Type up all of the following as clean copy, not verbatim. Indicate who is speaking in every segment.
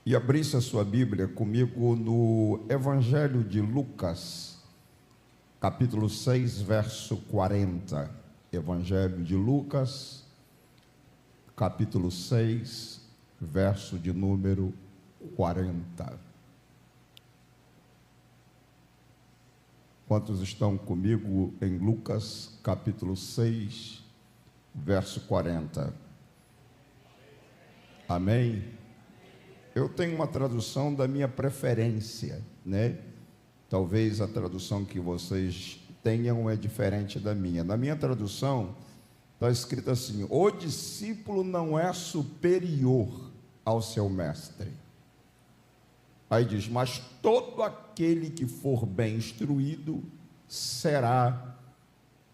Speaker 1: E abrisse a sua Bíblia comigo no Evangelho de Lucas, capítulo 6, verso 40. Evangelho de Lucas, capítulo 6, verso de número 40. Quantos estão comigo em Lucas, capítulo 6, verso 40? Amém? Eu tenho uma tradução da minha preferência, né? Talvez a tradução que vocês tenham é diferente da minha. Na minha tradução está escrito assim: o discípulo não é superior ao seu mestre. Aí diz: mas todo aquele que for bem instruído será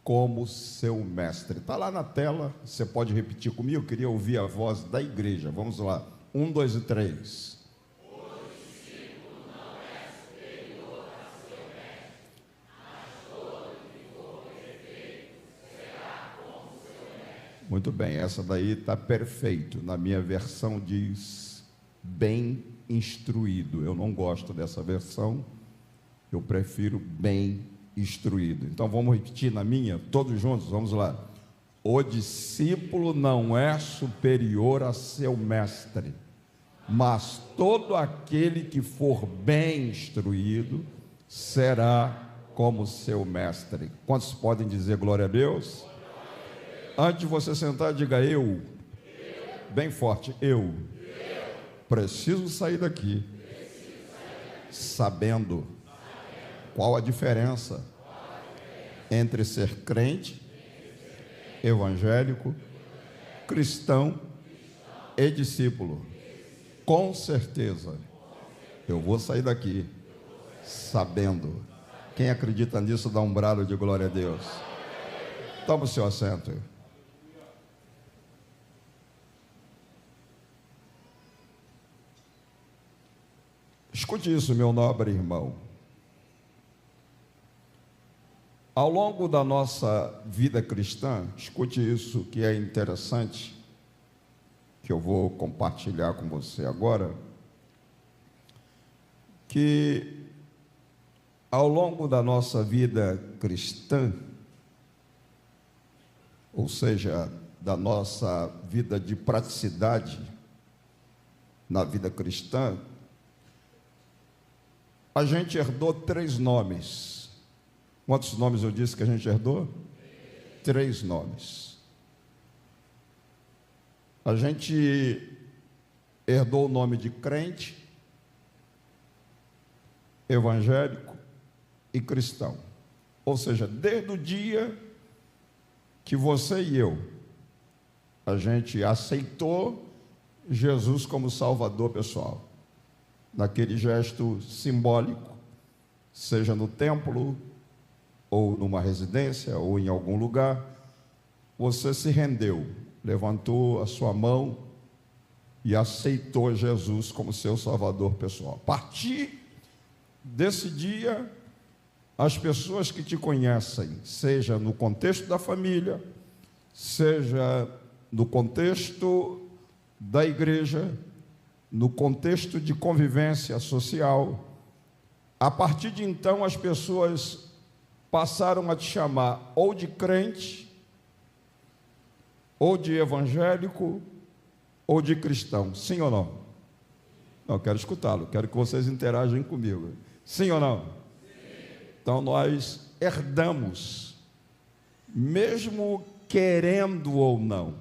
Speaker 1: como seu mestre. Está lá na tela, você pode repetir comigo? Eu queria ouvir a voz da igreja. Vamos lá. 1, 2 e 3.
Speaker 2: O discípulo não é superior a seu mestre, mas todo que for perfeito será como seu mestre.
Speaker 1: Muito bem, essa daí está perfeito. Na minha versão diz bem instruído. Eu não gosto dessa versão, eu prefiro bem instruído. Então vamos repetir na minha, todos juntos, vamos lá. O discípulo não é superior a seu mestre, mas todo aquele que for bem instruído será como seu mestre. Quantos podem dizer glória a Deus? Antes de você sentar, diga eu. Bem forte, eu. Preciso sair daqui sabendo qual a diferença entre ser crente, evangélico, cristão e discípulo. Com certeza, eu vou sair daqui sabendo. Quem acredita nisso, dá um brado de glória a Deus. Toma o seu assento. Escute isso, meu nobre irmão. Ao longo da nossa vida cristã, escute isso que é interessante, que eu vou compartilhar com você agora, que ao longo da nossa vida cristã, ou seja, da nossa vida de praticidade na vida cristã, a gente herdou 3 nomes. Quantos nomes eu disse que a gente herdou? 3 nomes. A gente herdou o nome de crente, evangélico e cristão. Ou seja, desde o dia que você e eu, a gente aceitou Jesus como Salvador pessoal, naquele gesto simbólico, seja no templo, ou numa residência, ou em algum lugar, você se rendeu, levantou a sua mão e aceitou Jesus como seu Salvador pessoal. A partir desse dia, as pessoas que te conhecem, seja no contexto da família, seja no contexto da igreja, no contexto de convivência social, a partir de então as pessoas passaram a te chamar ou de crente, ou de evangélico, ou de cristão. Sim ou não? Não, quero escutá-lo, quero que vocês interagem comigo. Sim ou não? Sim. Então nós herdamos, mesmo querendo ou não.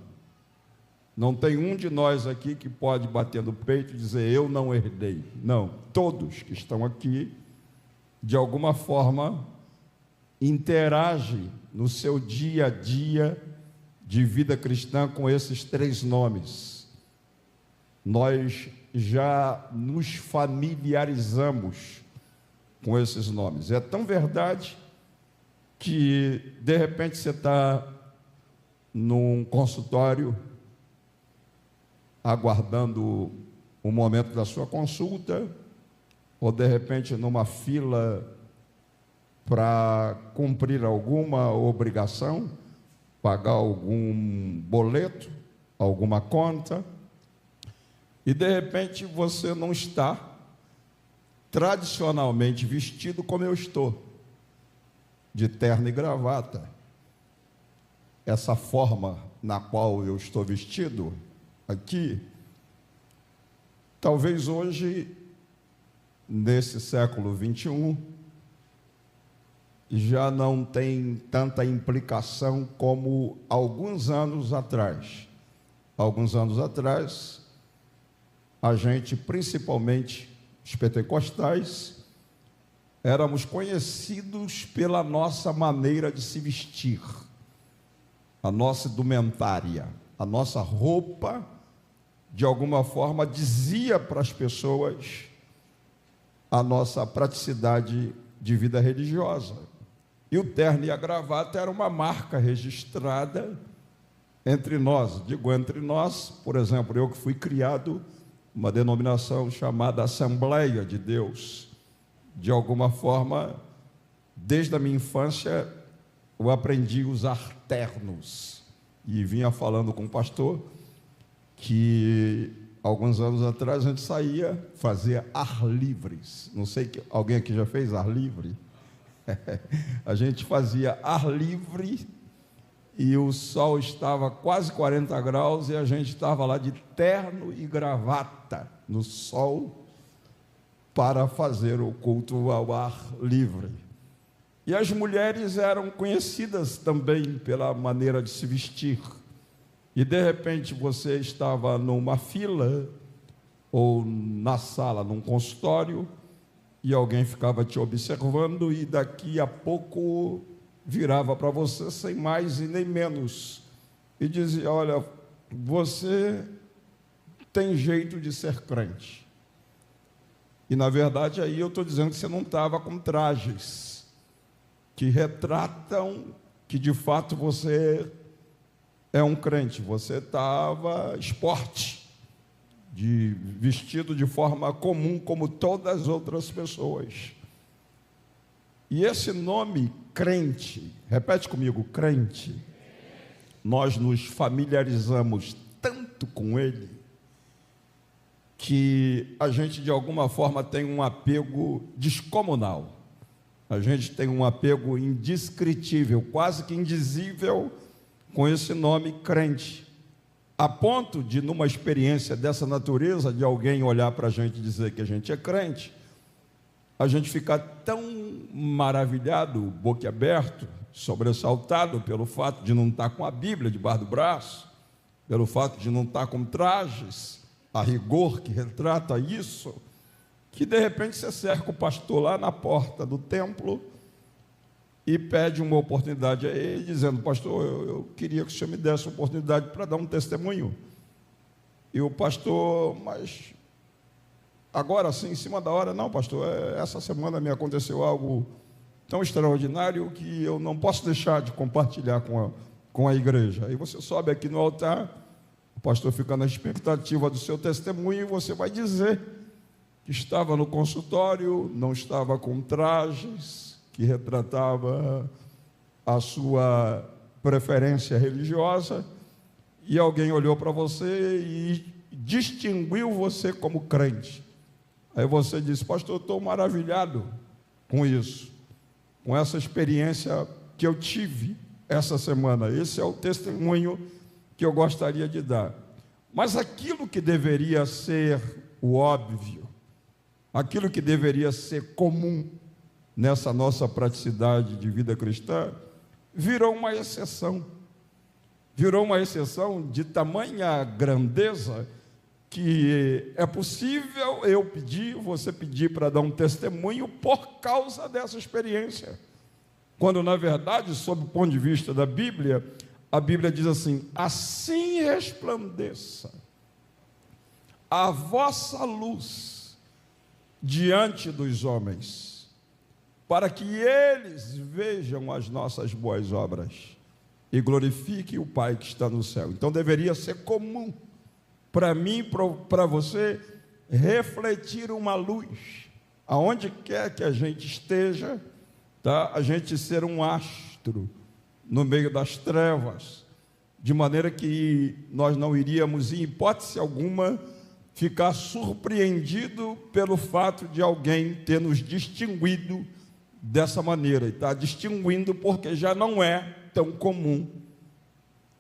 Speaker 1: Não tem um de nós aqui que pode bater no peito e dizer: eu não herdei. Não, todos que estão aqui, de alguma forma, interagem no seu dia a dia de vida cristã com esses 3 nomes. Nós já nos familiarizamos com esses nomes. É tão verdade que, de repente, você está num consultório, aguardando o momento da sua consulta, ou de repente numa fila para cumprir alguma obrigação, pagar algum boleto, alguma conta, e de repente você não está tradicionalmente vestido como eu estou, de terno e gravata. Essa forma na qual eu estou vestido aqui, talvez hoje, nesse século 21, já não tem tanta implicação como alguns anos atrás. Alguns anos atrás, a gente, principalmente os pentecostais, éramos conhecidos pela nossa maneira de se vestir, a nossa indumentária, a nossa roupa, de alguma forma, dizia para as pessoas a nossa praticidade de vida religiosa. E o terno e a gravata era uma marca registrada entre nós. Digo entre nós, por exemplo, eu que fui criado uma denominação chamada Assembleia de Deus. De alguma forma, desde a minha infância, eu aprendi a usar ternos. E vinha falando com o pastor que alguns anos atrás a gente fazia ar livres. Não sei, alguém aqui já fez ar livre? A gente fazia ar livre e o sol estava quase 40 graus e a gente estava lá de terno e gravata no sol para fazer o culto ao ar livre. E as mulheres eram conhecidas também pela maneira de se vestir. E de repente você estava numa fila ou na sala, num consultório, e alguém ficava te observando e daqui a pouco virava para você sem mais e nem menos e dizia: olha, você tem jeito de ser crente. E na verdade aí eu estou dizendo que você não estava com trajes que retratam que de fato você é um crente. Você estava esporte, vestido de forma comum, como todas as outras pessoas. E esse nome, crente, repete comigo, crente, nós nos familiarizamos tanto com ele, que a gente, de alguma forma, tem um apego descomunal. A gente tem um apego indescritível, quase que indizível, com esse nome crente. A ponto de, numa experiência dessa natureza, de alguém olhar para a gente e dizer que a gente é crente, a gente fica tão maravilhado, boquiaberto, sobressaltado pelo fato de não estar com a Bíblia debaixo do braço, pelo fato de não estar com trajes, a rigor que retrata isso, que de repente você cerca o pastor lá na porta do templo e pede uma oportunidade a ele, dizendo: pastor, eu queria que o senhor me desse uma oportunidade para dar um testemunho. E o pastor: mas agora sim, em cima da hora? Não, pastor, essa semana me aconteceu algo tão extraordinário que eu não posso deixar de compartilhar com a igreja. Aí você sobe aqui no altar, o pastor fica na expectativa do seu testemunho e você vai dizer que estava no consultório, não estava com trajes, que retratava a sua preferência religiosa, e alguém olhou para você e distinguiu você como crente. Aí você disse: pastor, eu estou maravilhado com isso, com essa experiência que eu tive essa semana. Esse é o testemunho que eu gostaria de dar. Mas aquilo que deveria ser o óbvio, aquilo que deveria ser comum nessa nossa praticidade de vida cristã, virou uma exceção. Virou uma exceção de tamanha grandeza que é possível eu pedir, você pedir para dar um testemunho por causa dessa experiência. Quando, na verdade, sob o ponto de vista da Bíblia, a Bíblia diz assim: assim resplandeça a vossa luz diante dos homens, para que eles vejam as nossas boas obras e glorifiquem o Pai que está no céu. Então deveria ser comum para mim, para você, refletir uma luz, aonde quer que a gente esteja, tá? A gente ser um astro no meio das trevas, de maneira que nós não iríamos, em hipótese alguma, ficar surpreendido pelo fato de alguém ter nos distinguido dessa maneira. E está distinguindo porque já não é tão comum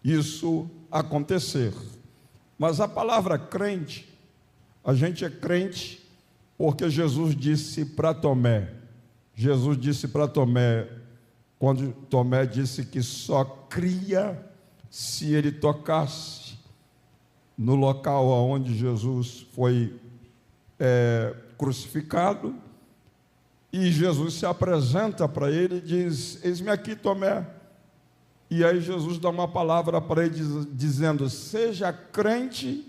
Speaker 1: isso acontecer. Mas a palavra crente, a gente é crente porque Jesus disse para Tomé, quando Tomé disse que só cria se ele tocasse no local onde Jesus foi crucificado, e Jesus se apresenta para ele e diz: eis-me aqui, Tomé. E aí Jesus dá uma palavra para ele dizendo: seja crente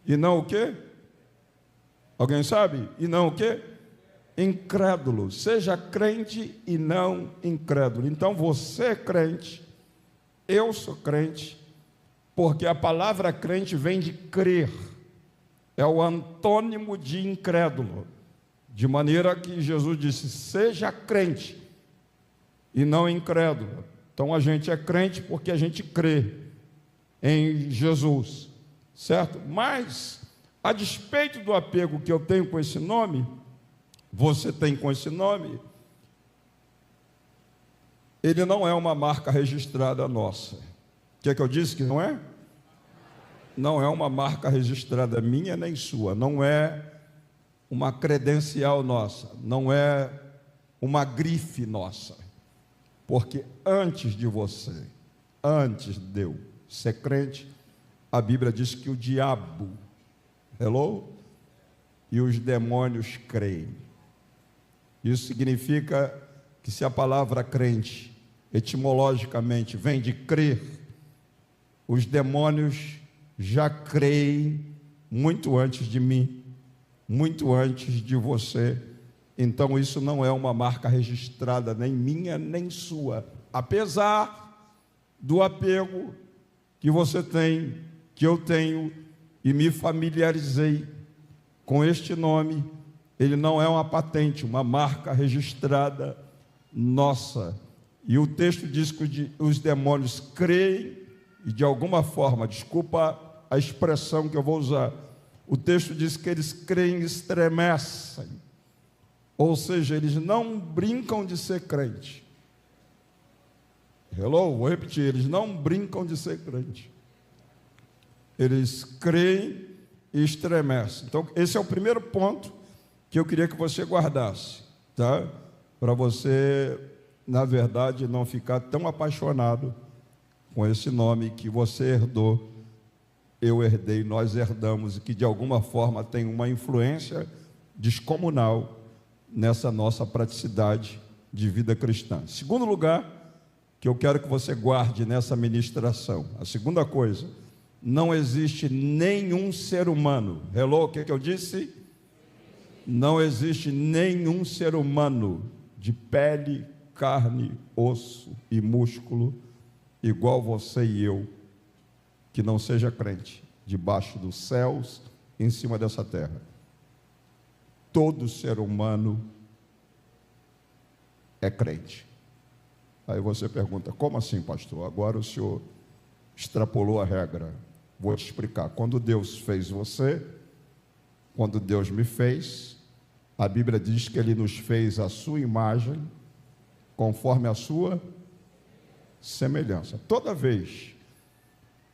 Speaker 1: e não o quê? Alguém sabe? E não o quê? Incrédulo. Seja crente e não incrédulo. Então você é crente, eu sou crente, porque a palavra crente vem de crer, é o antônimo de incrédulo, de maneira que Jesus disse: seja crente e não incrédulo. Então a gente é crente porque a gente crê em Jesus, certo? Mas, a despeito do apego que eu tenho com esse nome, você tem com esse nome, ele não é uma marca registrada nossa. O que é que eu disse que não é? Não é uma marca registrada minha nem sua, não é uma credencial nossa, não é uma grife nossa, porque antes de você, antes de eu ser crente, a Bíblia diz que o diabo, e os demônios creem. Isso significa que se a palavra crente, etimologicamente, vem de crer, os demônios já creem muito antes de mim, muito antes de você. Então isso não é uma marca registrada, nem minha, nem sua, apesar do apego que você tem, que eu tenho, e me familiarizei com este nome. Ele não é uma patente, uma marca registrada nossa. E o texto diz que os demônios creem, e de alguma forma, desculpa a expressão que eu vou usar, o texto diz que eles creem e estremecem, ou seja, eles não brincam de ser crente. Vou repetir, eles não brincam de ser crente, eles creem e estremecem. Então esse é o primeiro ponto que eu queria que você guardasse, tá? Para você, na verdade, não ficar tão apaixonado com esse nome que você herdou, eu herdei, nós herdamos, e que de alguma forma tem uma influência descomunal nessa nossa praticidade de vida cristã. Segundo lugar, que eu quero que você guarde nessa ministração, a segunda coisa: não existe nenhum ser humano, o que eu disse? Não existe nenhum ser humano de pele, carne, osso e músculo, igual você e eu, que não seja crente, debaixo dos céus, em cima dessa terra. Todo ser humano é crente. Aí você pergunta: como assim, pastor? Agora o senhor extrapolou a regra. Vou te explicar. Quando Deus fez você, quando Deus me fez, a Bíblia diz que Ele nos fez a sua imagem, conforme a sua semelhança. Toda vez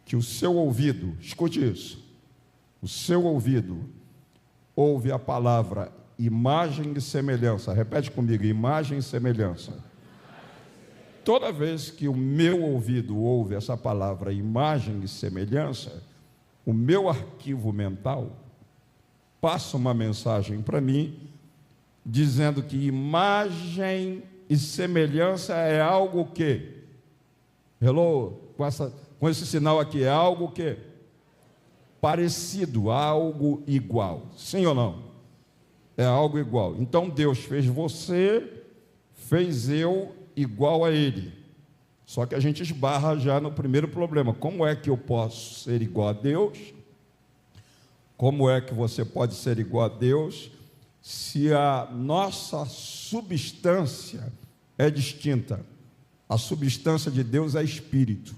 Speaker 1: que o seu ouvido, escute isso, o seu ouvido ouve a palavra imagem e semelhança, repete comigo: imagem e semelhança. Toda vez que o meu ouvido ouve essa palavra imagem e semelhança, o meu arquivo mental passa uma mensagem para mim, dizendo que imagem e semelhança é algo que, com esse sinal aqui, é algo que parecido, algo igual, sim ou não? É algo igual. Então Deus fez você, fez eu igual a Ele. Só que a gente esbarra já no primeiro problema: como é que eu posso ser igual a Deus? Como é que você pode ser igual a Deus se a nossa substância é distinta? A substância de Deus é espírito.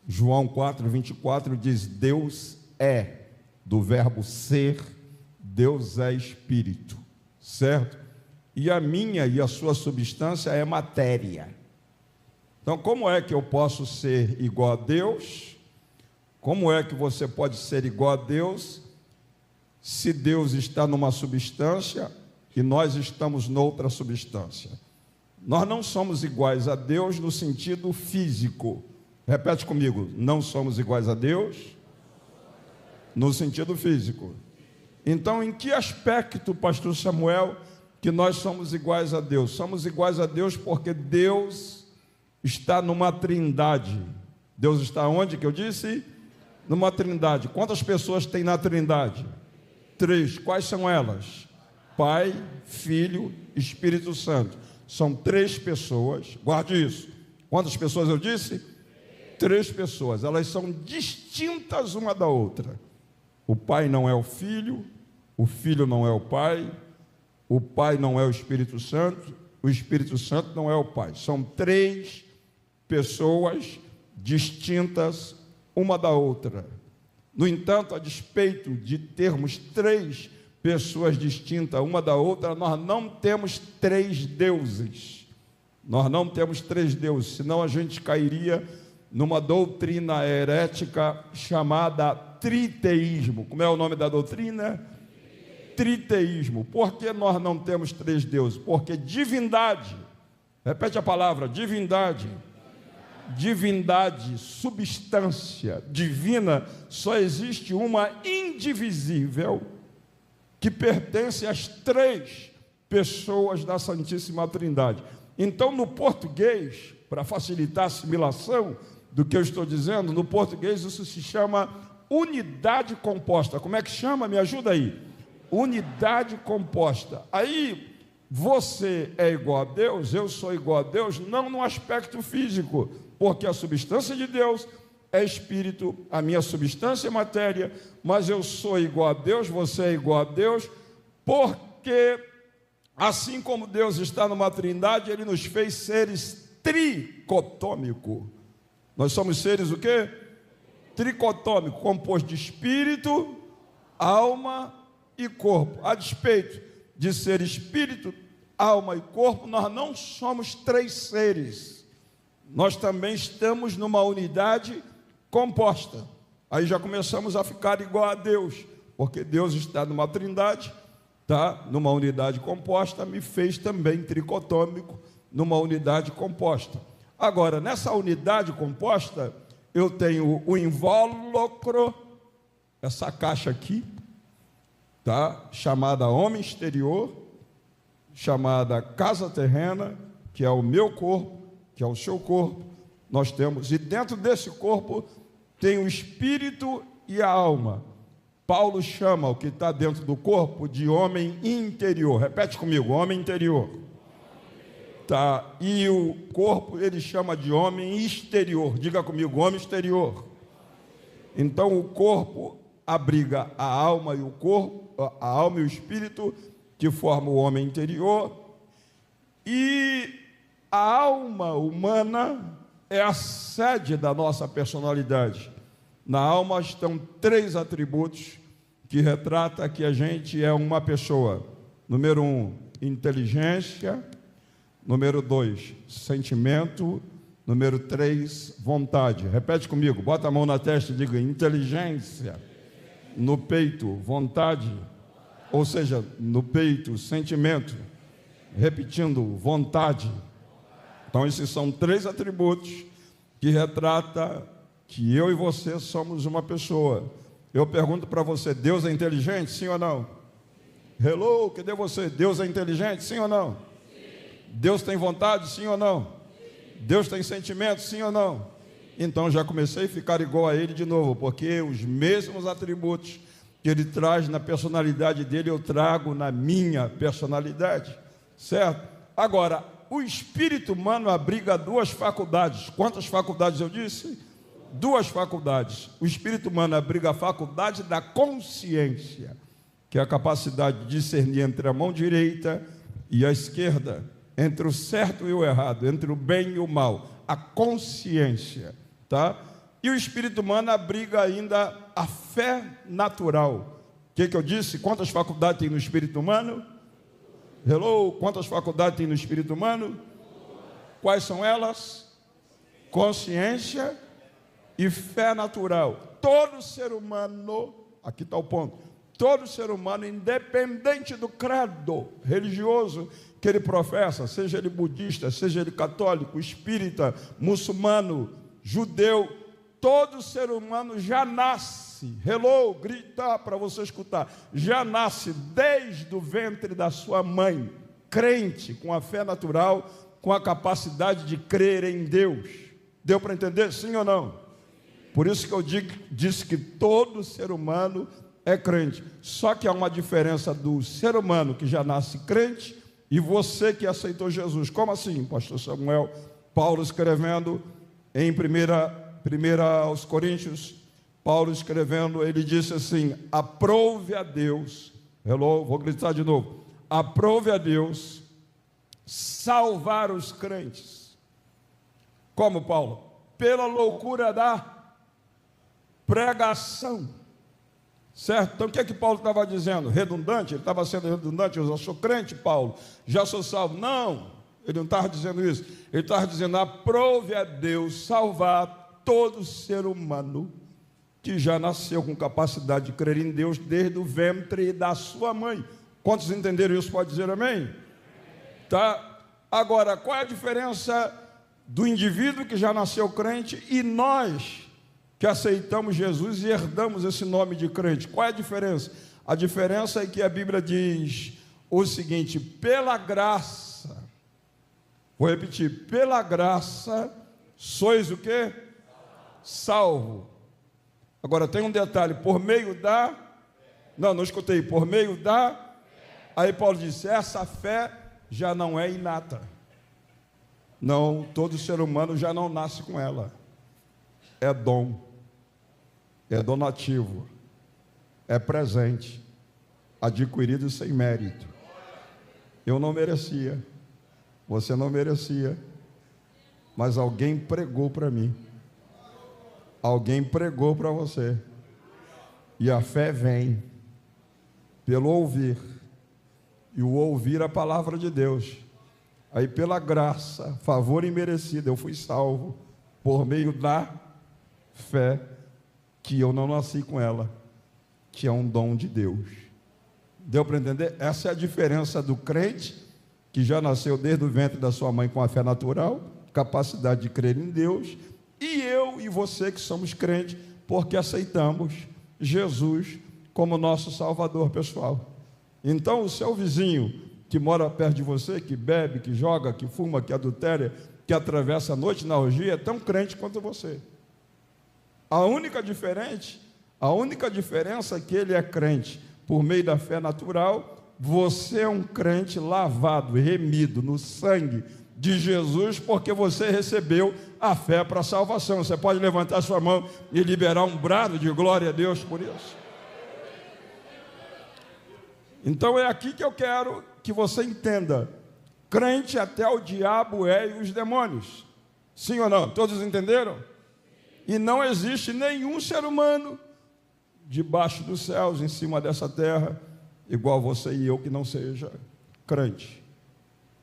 Speaker 1: João 4:24 diz: Deus é. do verbo ser, Deus é espírito, certo? E a minha e a sua substância é matéria. Então, como é que eu posso ser igual a Deus? Como é que você pode ser igual a Deus se Deus está numa substância e nós estamos noutra substância? Nós não somos iguais a Deus no sentido físico. Repete comigo, não somos iguais a Deus no sentido físico. Então, em que aspecto, pastor Samuel, que nós somos iguais a Deus? Somos iguais a Deus porque Deus está numa trindade. Deus está onde que eu disse? Numa trindade. Quantas pessoas tem na trindade? 3. Quais são elas? Pai, Filho, Espírito Santo. São 3 pessoas. Guarde isso. Quantas pessoas eu disse? 3 pessoas. Elas são distintas uma da outra. O Pai não é o Filho não é o Pai não é o Espírito Santo não é o Pai. São 3 pessoas distintas uma da outra. No entanto, a despeito de termos 3 pessoas distintas uma da outra, nós não temos 3 deuses. Nós não temos 3 deuses, senão a gente cairia numa doutrina herética chamada triteísmo. Como é o nome da doutrina? Triteísmo. Por que nós não temos 3 deuses? Porque divindade, repete a palavra, divindade, substância divina, só existe uma indivisível que pertence às 3 pessoas da Santíssima Trindade. Então, no português, para facilitar a assimilação do que eu estou dizendo, no português isso se chama unidade composta. Como é que chama? Me ajuda aí. Unidade composta. Aí, você é igual a Deus, eu sou igual a Deus, não no aspecto físico, porque a substância de Deus é espírito, a minha substância é matéria, mas eu sou igual a Deus, você é igual a Deus, porque assim como Deus está numa trindade, Ele nos fez seres tricotômicos. Nós somos seres o quê? Tricotômicos, composto de espírito, alma e corpo. A despeito de ser espírito, alma e corpo, nós não somos 3 seres. Nós também estamos numa unidade composta. Aí já começamos a ficar igual a Deus, porque Deus está numa trindade, tá? Numa unidade composta, me fez também tricotômico, numa unidade composta. Agora, nessa unidade composta, eu tenho o invólucro, essa caixa aqui, tá? Chamada homem exterior, chamada casa terrena, que é o meu corpo, que é o seu corpo. Nós temos, e dentro desse corpo tem o espírito e a alma. Paulo chama o que está dentro do corpo de homem interior. Repete comigo, homem interior. Tá? E o corpo ele chama de homem exterior. Diga comigo, homem exterior. Então o corpo abriga a alma e o corpo, a alma e o espírito, que formam o homem interior. E a alma humana é a sede da nossa personalidade. Na alma estão 3 atributos que retratam que a gente é uma pessoa. Número 1, inteligência. Número 2, sentimento. Número 3, vontade. Repete comigo, bota a mão na testa e diga inteligência. No peito, vontade. Ou seja, no peito, sentimento. Repetindo, vontade. Então, esses são 3 atributos que retratam que eu e você somos uma pessoa. Eu pergunto para você, Deus é inteligente, sim ou não? Hello, cadê você? Deus é inteligente, sim ou não? Sim. Deus tem vontade, sim ou não? Sim. Deus tem sentimento, sim ou não? Então já comecei a ficar igual a Ele de novo, porque os mesmos atributos que Ele traz na personalidade dEle, eu trago na minha personalidade, certo? Agora, o espírito humano abriga 2 faculdades. Quantas faculdades eu disse? 2 faculdades. O espírito humano abriga a faculdade da consciência, que é a capacidade de discernir entre a mão direita e a esquerda, entre o certo e o errado, entre o bem e o mal, a consciência, tá? E o espírito humano abriga ainda a fé natural. O que eu disse? Quantas faculdades tem no espírito humano? Hello? Quantas faculdades tem no espírito humano? Quais são elas? Consciência e fé natural. Todo ser humano, aqui está o ponto, todo ser humano, independente do credo religioso que ele professa, seja ele budista, seja ele católico, espírita, muçulmano, judeu, todo ser humano já nasce, hello, grita para você escutar, já nasce desde o ventre da sua mãe, crente, com a fé natural, com a capacidade de crer em Deus. Deu para entender? Sim ou não? Por isso que eu disse que todo ser humano é crente. Só que há uma diferença do ser humano que já nasce crente e você que aceitou Jesus. Como assim, pastor Samuel? Paulo escrevendo em 1 aos Coríntios, Paulo escrevendo, ele disse assim: aprove a Deus, hello, vou gritar de novo, aprove a Deus salvar os crentes. Como, Paulo? Pela loucura da pregação. Certo? Então o que é que Paulo estava dizendo? Redundante? Ele estava sendo redundante? Eu já sou crente, Paulo, já sou salvo. Não, ele não estava dizendo isso. Ele estava dizendo: aprove a Deus salvar todo ser humano que já nasceu com capacidade de crer em Deus desde o ventre da sua mãe. Quantos entenderam isso? Pode dizer amém? Tá? Agora, qual é a diferença do indivíduo que já nasceu crente e nós que aceitamos Jesus e herdamos esse nome de crente? Qual é a diferença? A diferença é que a Bíblia diz o seguinte: pela graça, vou repetir, pela graça sois o quê? Salvo. Agora tem um detalhe: por meio da... Não escutei. Por meio da... Aí Paulo disse: essa fé já não é inata. Não, todo ser humano já não nasce com ela. É dom, é donativo, é presente, adquirido sem mérito. Eu não merecia, você não merecia, mas alguém pregou para mim, alguém pregou para você, e a fé vem pelo ouvir, e o ouvir a palavra de Deus. Aí pela graça, favor imerecido, eu fui salvo por meio da fé, que eu não nasci com ela, que é um dom de Deus. Deu para entender? Essa é a diferença do crente, que já nasceu desde o ventre da sua mãe com a fé natural, capacidade de crer em Deus, e eu e você que somos crentes, porque aceitamos Jesus como nosso Salvador pessoal. Então o seu vizinho que mora perto de você, que bebe, que joga, que fuma, que adultera, que atravessa a noite na orgia, é tão crente quanto você. A única diferença é que ele é crente por meio da fé natural, você é um crente lavado, remido no sangue de Jesus, porque você recebeu a fé para a salvação. Você pode levantar sua mão e liberar um brado de glória a Deus por isso? Então é aqui que eu quero que você entenda: crente até o diabo é e os demônios. Sim ou não? Todos entenderam? E não existe nenhum ser humano debaixo dos céus, em cima dessa terra, igual você e eu, que não seja crente.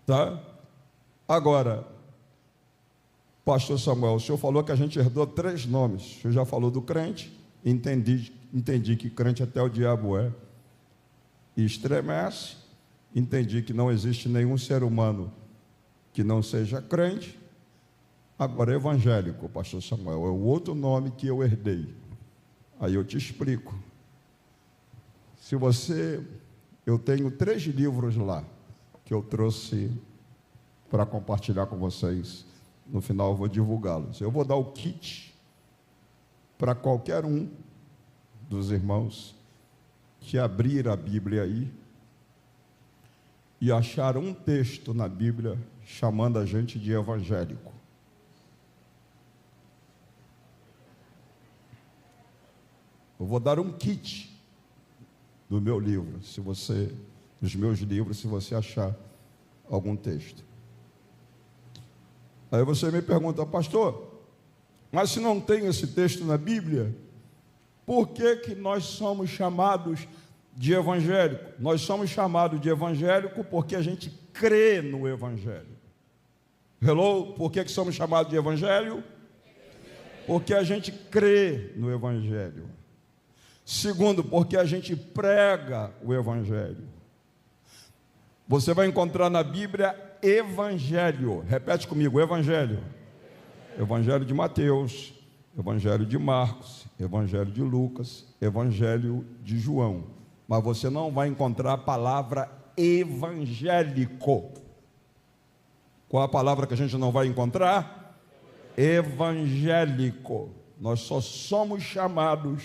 Speaker 1: Tá? Agora, pastor Samuel, o senhor falou que a gente herdou 3 nomes. O senhor já falou do crente, entendi que crente até o diabo é. E estremece, entendi que não existe nenhum ser humano que não seja crente. Agora, evangélico, pastor Samuel, é o outro nome que eu herdei. Aí eu te explico. Eu tenho 3 livros lá, que eu trouxe para compartilhar com vocês. No final eu vou divulgá-los. Eu vou dar o kit para qualquer um dos irmãos que abrir a Bíblia aí e achar um texto na Bíblia chamando a gente de evangélico. Eu vou dar um kit do meu livro, dos meus livros, se você achar algum texto. Aí você me pergunta: pastor, mas se não tem esse texto na Bíblia, Por que nós somos chamados de evangélico? Nós somos chamados de evangélico porque a gente crê no evangelho. Hello? Por que somos chamados de evangelho? Porque a gente crê no evangelho. Segundo, porque a gente prega o evangelho. Você vai encontrar na Bíblia evangelho. Repete comigo, evangelho. Evangelho de Mateus, evangelho de Marcos, evangelho de Lucas, evangelho de João. Mas você não vai encontrar a palavra evangélico. Qual a palavra que a gente não vai encontrar? Evangélico. Nós só somos chamados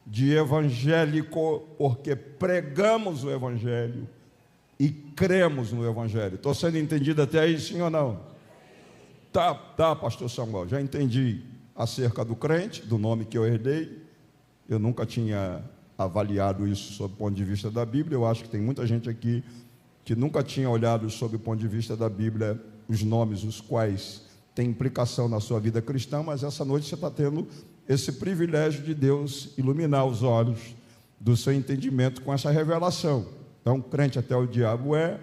Speaker 1: de evangélico porque pregamos o evangelho e cremos no evangelho. Estou sendo entendido até aí, sim ou não? Tá, pastor Samuel, já entendi acerca do crente, do nome que eu herdei. Eu nunca tinha avaliado isso sob o ponto de vista da Bíblia. Eu acho que tem muita gente aqui que nunca tinha olhado sob o ponto de vista da Bíblia os nomes, os quais têm implicação na sua vida cristã, mas essa noite você está tendo esse privilégio de Deus iluminar os olhos do seu entendimento com essa revelação. Então, crente até o diabo é,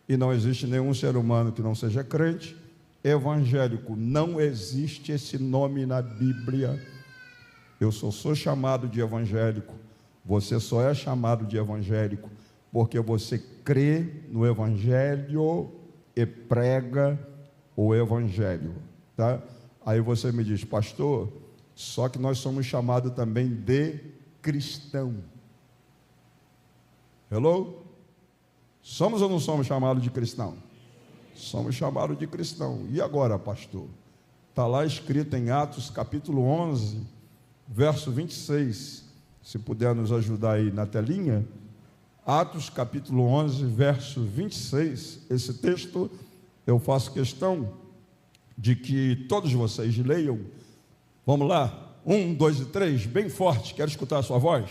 Speaker 1: e não existe nenhum ser humano que não seja crente. Evangélico, não existe esse nome na Bíblia. Eu só sou chamado de evangélico. Você só é chamado de evangélico porque você crê no evangelho e prega o evangelho, tá? Aí você me diz, pastor, só que nós somos chamados também de cristão. Hello? Somos ou não somos chamados de cristão? Somos chamados de cristão. E agora, pastor? Está lá escrito em Atos capítulo 11, verso 26. Se puder nos ajudar aí na telinha. Atos capítulo 11, verso 26. Esse texto eu faço questão de que todos vocês leiam. Vamos lá? 1, 2 e 3, bem forte. Quero escutar a sua voz.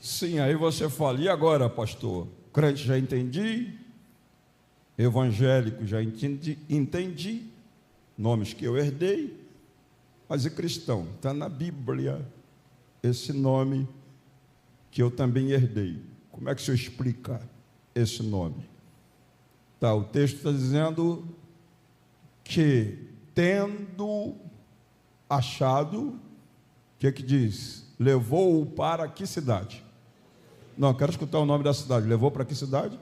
Speaker 1: Sim, aí você fala, e agora, pastor? Crente já entendi, evangélico já entendi, nomes que eu herdei, mas e cristão? Está na Bíblia esse nome que eu também herdei. Como é que o senhor explica esse nome? Tá, o texto está dizendo que, tendo achado, o que diz? Levou-o para que cidade? Não, quero escutar o nome da cidade. Levou para que cidade?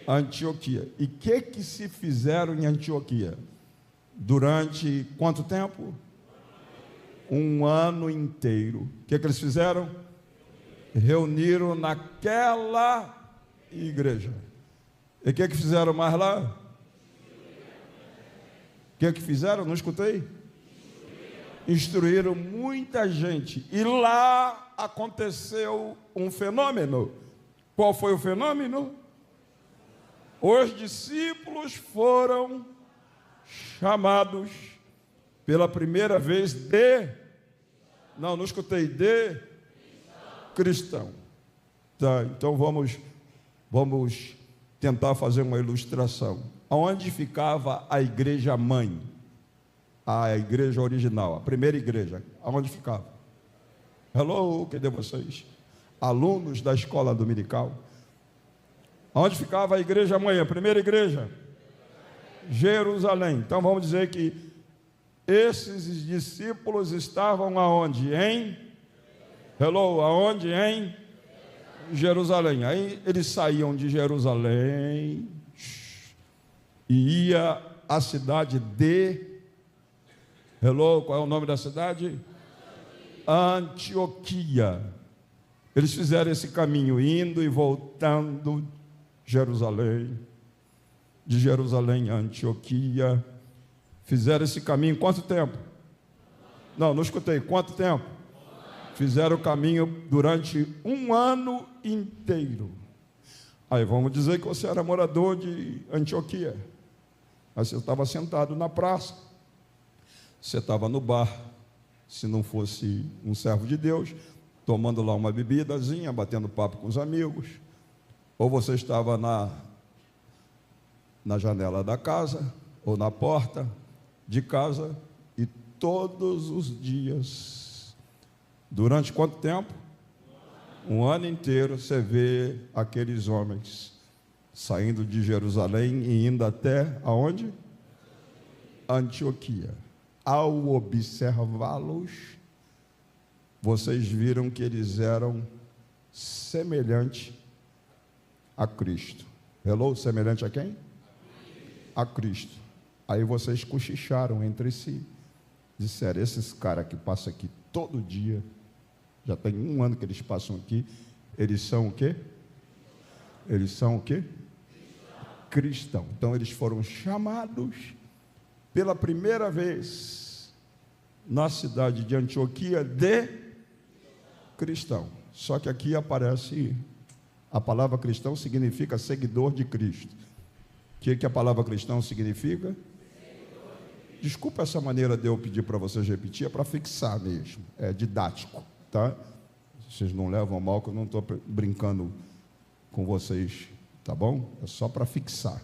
Speaker 1: Antioquia. E o que se fizeram em Antioquia? Durante quanto tempo? 1 ano inteiro. O que eles fizeram? Reuniram naquela igreja. E o que fizeram mais lá? O que fizeram? Não escutei? Instruíram muita gente. E lá aconteceu um fenômeno. Qual foi o fenômeno? Os discípulos foram chamados pela primeira vez de... Não escutei. De cristão. Tá, então vamos tentar fazer uma ilustração. Aonde ficava a igreja mãe? A igreja original, a primeira igreja. Aonde ficava? Hello, cadê vocês? Alunos da escola dominical. Onde ficava a igreja mãe, a primeira igreja? Jerusalém. Então vamos dizer que esses discípulos estavam aonde? Hello, aonde? Jerusalém. Aí eles saíam de Jerusalém e ia à cidade de... Hello, qual é o nome da cidade? Antioquia. Eles fizeram esse caminho, indo e voltando Jerusalém, de Jerusalém a Antioquia. Fizeram esse caminho quanto tempo? Não escutei. Quanto tempo? Fizeram o caminho durante 1 ano inteiro. Aí vamos dizer que você era morador de Antioquia. Aí você estava sentado na praça, você estava no bar, se não fosse um servo de Deus, tomando lá uma bebidazinha, batendo papo com os amigos, ou você estava na janela da casa, ou na porta de casa, e todos os dias, durante quanto tempo? Um ano inteiro, você vê aqueles homens saindo de Jerusalém e indo até aonde? Antioquia. Ao observá-los, vocês viram que eles eram semelhantes a Cristo. Hello? Semelhante a quem? A Cristo. Aí vocês cochicharam entre si. Disseram, esses caras que passam aqui todo dia, já tem um ano que eles passam aqui, eles são o quê? Eles são o quê? Cristão. Então eles foram chamados pela primeira vez na cidade de Antioquia de cristão. Só que aqui aparece a palavra cristão significa seguidor de Cristo. O que a palavra cristão significa? Desculpa essa maneira de eu pedir para vocês repetir, é para fixar mesmo, é didático, tá? Vocês não levam mal que eu não estou brincando com vocês, tá bom? É só para fixar,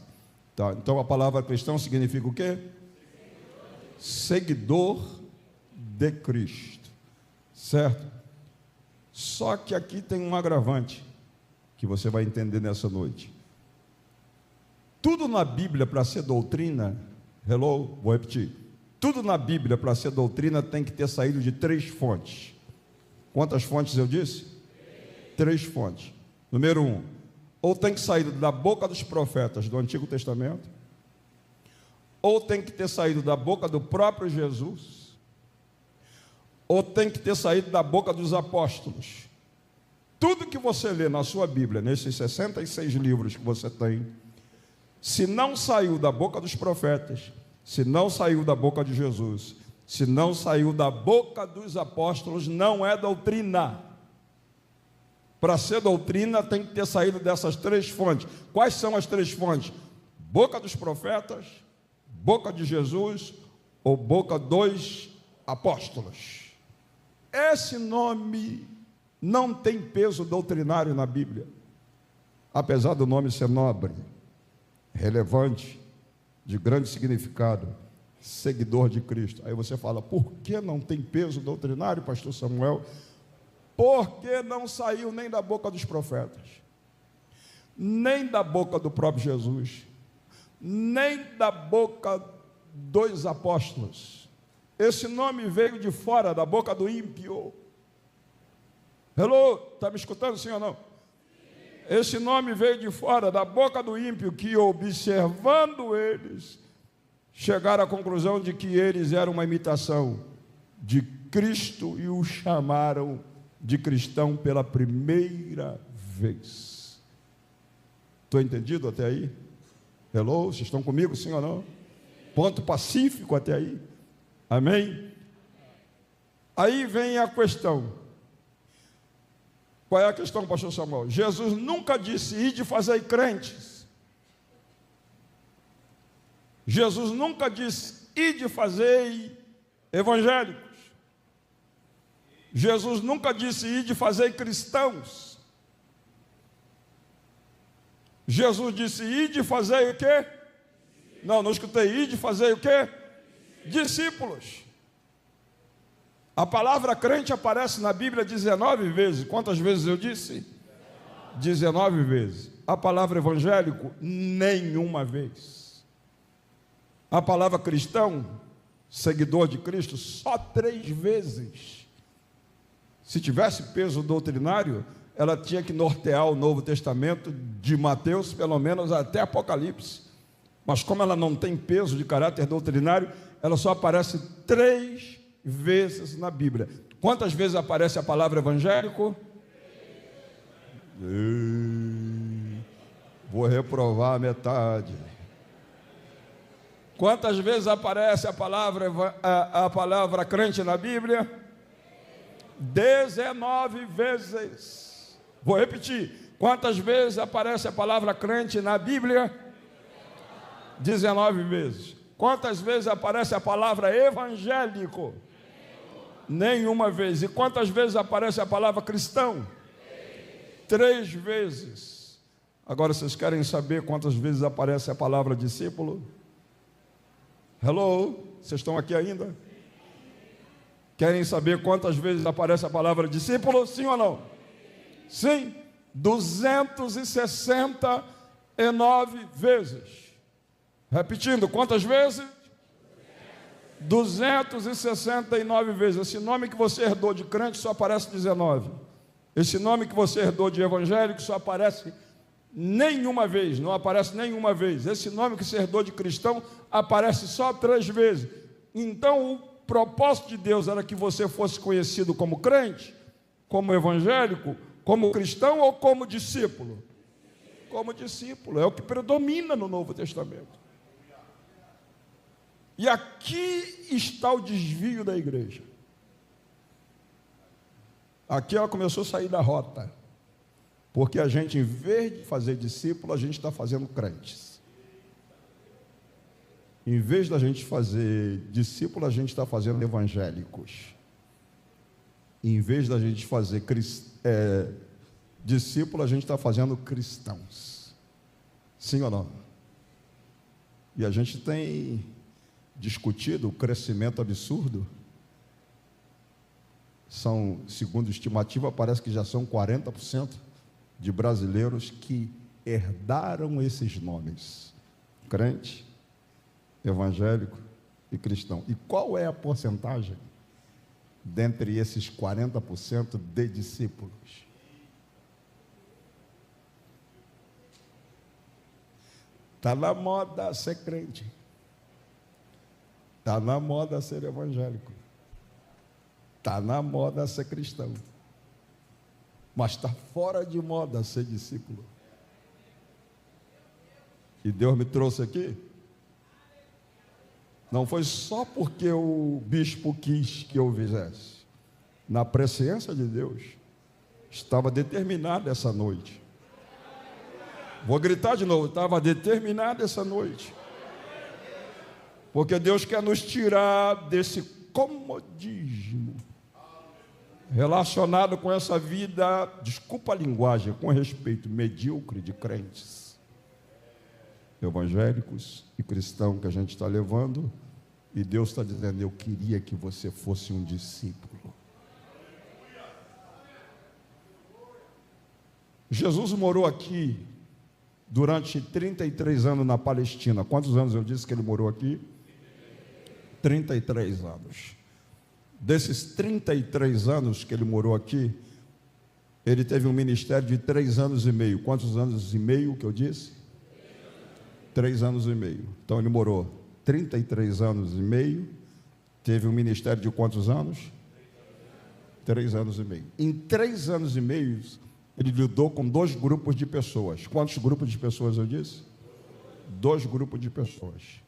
Speaker 1: tá? Então a palavra cristão significa o quê? Seguidor de Cristo, certo? Só que aqui tem um agravante que você vai entender nessa noite. Tudo na Bíblia para ser doutrina, hello, vou repetir. Tudo na Bíblia para ser doutrina tem que ter saído de 3 fontes. Quantas fontes eu disse? 3 fontes. Número 1, ou tem que sair da boca dos profetas do Antigo Testamento, ou tem que ter saído da boca do próprio Jesus, ou tem que ter saído da boca dos apóstolos. Tudo que você lê na sua Bíblia, nesses 66 livros que você tem, se não saiu da boca dos profetas, se não saiu da boca de Jesus, se não saiu da boca dos apóstolos, não é doutrina. Para ser doutrina, tem que ter saído dessas 3 fontes. Quais são as 3 fontes? Boca dos profetas, boca de Jesus ou boca dos apóstolos. Esse nome não tem peso doutrinário na Bíblia, apesar do nome ser nobre, relevante, de grande significado, seguidor de Cristo. Aí você fala, por que não tem peso doutrinário, pastor Samuel? Porque não saiu nem da boca dos profetas, nem da boca do próprio Jesus, nem da boca dos apóstolos. Esse nome veio de fora, da boca do ímpio. Hello, está me escutando, sim ou não? Esse nome veio de fora, da boca do ímpio, que observando eles, chegaram à conclusão de que eles eram uma imitação de Cristo e o chamaram de cristão pela primeira vez. Estou entendido até aí? Hello, vocês estão comigo, sim ou não? Ponto pacífico até aí? Amém? Aí vem a questão. Qual é a questão, pastor Samuel? Jesus nunca disse, ide fazer crentes. Jesus nunca disse, ide fazer evangélicos. Jesus nunca disse, ide fazer cristãos. Jesus disse, ide fazer o quê? Não escutei, ide fazer o quê? Discípulos. A palavra crente aparece na Bíblia 19 vezes. Quantas vezes eu disse? 19 vezes. A palavra evangélico, nenhuma vez. A palavra cristão, seguidor de Cristo, só 3 vezes. Se tivesse peso doutrinário, ela tinha que nortear o Novo Testamento de Mateus, pelo menos até Apocalipse. Mas como ela não tem peso de caráter doutrinário, ela só aparece 3 vezes na Bíblia. Quantas vezes aparece a palavra evangélico? Vou reprovar a metade. Quantas vezes aparece a palavra crente na Bíblia? 19 vezes. Vou repetir. Quantas vezes aparece a palavra crente na Bíblia? 19 vezes. Quantas vezes aparece a palavra evangélico? Nenhuma vez. E quantas vezes aparece a palavra cristão? 3 vezes. Agora vocês querem saber quantas vezes aparece a palavra discípulo? Hello? Vocês estão aqui ainda? Querem saber quantas vezes aparece a palavra discípulo? Sim ou não? Sim. 269 vezes. Repetindo, quantas vezes? 269 vezes. Esse nome que você herdou de crente só aparece 19. Esse nome que você herdou de evangélico só aparece nenhuma vez, não aparece nenhuma vez. Esse nome que você herdou de cristão aparece só 3 vezes. Então, o propósito de Deus era que você fosse conhecido como crente, como evangélico, como cristão ou como discípulo? Como discípulo, é o que predomina no Novo Testamento. E aqui está o desvio da igreja. Aqui ela começou a sair da rota, porque a gente, em vez de fazer discípulo, a gente está fazendo crentes. Em vez da gente fazer discípulo, a gente está fazendo evangélicos. Em vez da gente fazer discípulo, a gente está fazendo cristãos. Sim ou não? E a gente tem discutido o crescimento absurdo. São, segundo estimativa, parece que já são 40% de brasileiros que herdaram esses nomes: crente, evangélico e cristão. E qual é a porcentagem dentre esses 40% de discípulos? Está na moda ser crente, está na moda ser evangélico, está na moda ser cristão, mas está fora de moda ser discípulo. E Deus me trouxe aqui, não foi só porque o bispo quis que eu fizesse. Na presciência de Deus, estava determinado essa noite. Vou gritar de novo, estava determinado essa noite. Porque Deus quer nos tirar desse comodismo relacionado com essa vida, desculpa a linguagem, com respeito, medíocre de crentes, evangélicos e cristãos que a gente está levando. E Deus está dizendo: eu queria que você fosse um discípulo. Jesus morou aqui durante 33 anos na Palestina. Quantos anos eu disse que ele morou aqui? 33 anos. Desses 33 anos que ele morou aqui, ele teve um ministério de 3 anos e meio. Quantos anos e meio que eu disse? 3 anos e meio. Então ele morou 33 anos e meio, teve um ministério de quantos anos? 3 anos e meio. Em 3 anos e meio, ele lidou com 2 grupos de pessoas. Quantos grupos de pessoas eu disse? 2 grupos de pessoas.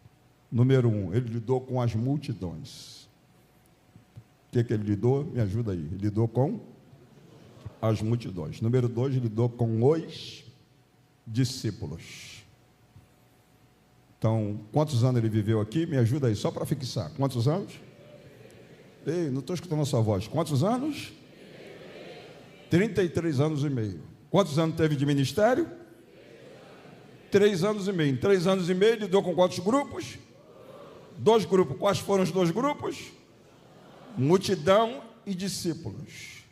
Speaker 1: Número 1, ele lidou com as multidões. O que ele lidou? Me ajuda aí. Ele lidou com as multidões. Número 2, ele lidou com os discípulos. Então, quantos anos ele viveu aqui? Me ajuda aí, só para fixar. Quantos anos? Ei, não estou escutando a sua voz. Quantos anos? 33 anos e meio. Quantos anos teve de ministério? 3 anos e meio. Em 3 anos e meio, ele lidou com quantos grupos? 2 grupos. Quais foram os 2 grupos? Multidão e discípulos.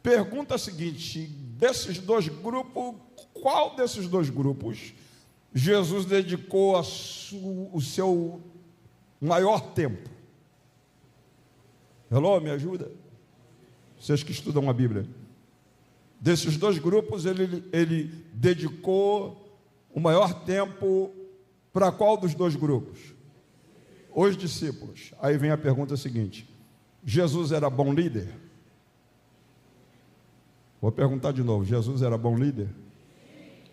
Speaker 1: Pergunta a seguinte: desses 2 grupos, qual desses 2 grupos Jesus dedicou o seu maior tempo? Hello, me ajuda? Vocês que estudam a Bíblia. Desses 2 grupos, ele dedicou o maior tempo para qual dos 2 grupos? Os discípulos. Aí vem a pergunta seguinte: Jesus era bom líder? Vou perguntar de novo: Jesus era bom líder?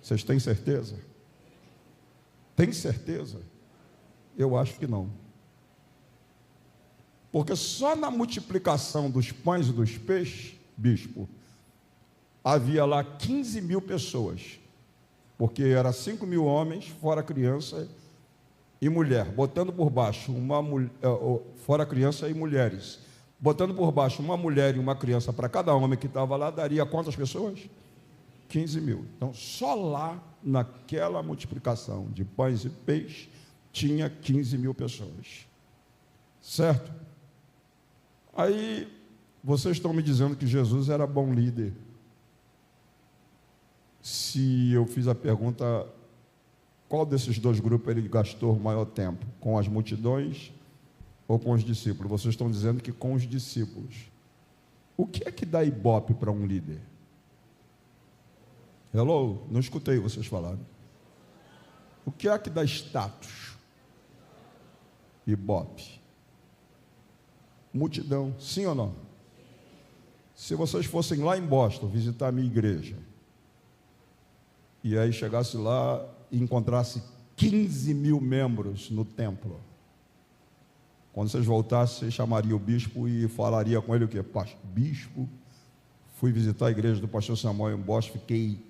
Speaker 1: Vocês têm certeza? Tem certeza? Eu acho que não. Porque só na multiplicação dos pães e dos peixes, bispo, havia lá 15.000 pessoas. Porque era 5.000 homens, fora criança, e mulher, botando por baixo uma mulher, fora criança e mulheres, botando por baixo uma mulher e uma criança para cada homem que estava lá, daria quantas pessoas? 15 mil. Então, só lá, naquela multiplicação de pães e peixes, tinha 15 mil pessoas. Certo? Aí, vocês estão me dizendo que Jesus era bom líder. Se eu fiz a pergunta, qual desses dois grupos ele gastou o maior tempo? Com as multidões ou com os discípulos? Vocês estão dizendo que com os discípulos. O que é que dá ibope para um líder? Hello? Não escutei vocês falarem. O que é que dá status? Ibope. Multidão, sim ou não? Se vocês fossem lá em Boston visitar a minha igreja, e aí chegasse lá e encontrasse 15 mil membros no templo, quando vocês voltassem, vocês chamariam o bispo e falaria com ele o quê? Bispo, fui visitar a igreja do pastor Samuel em Boston, fiquei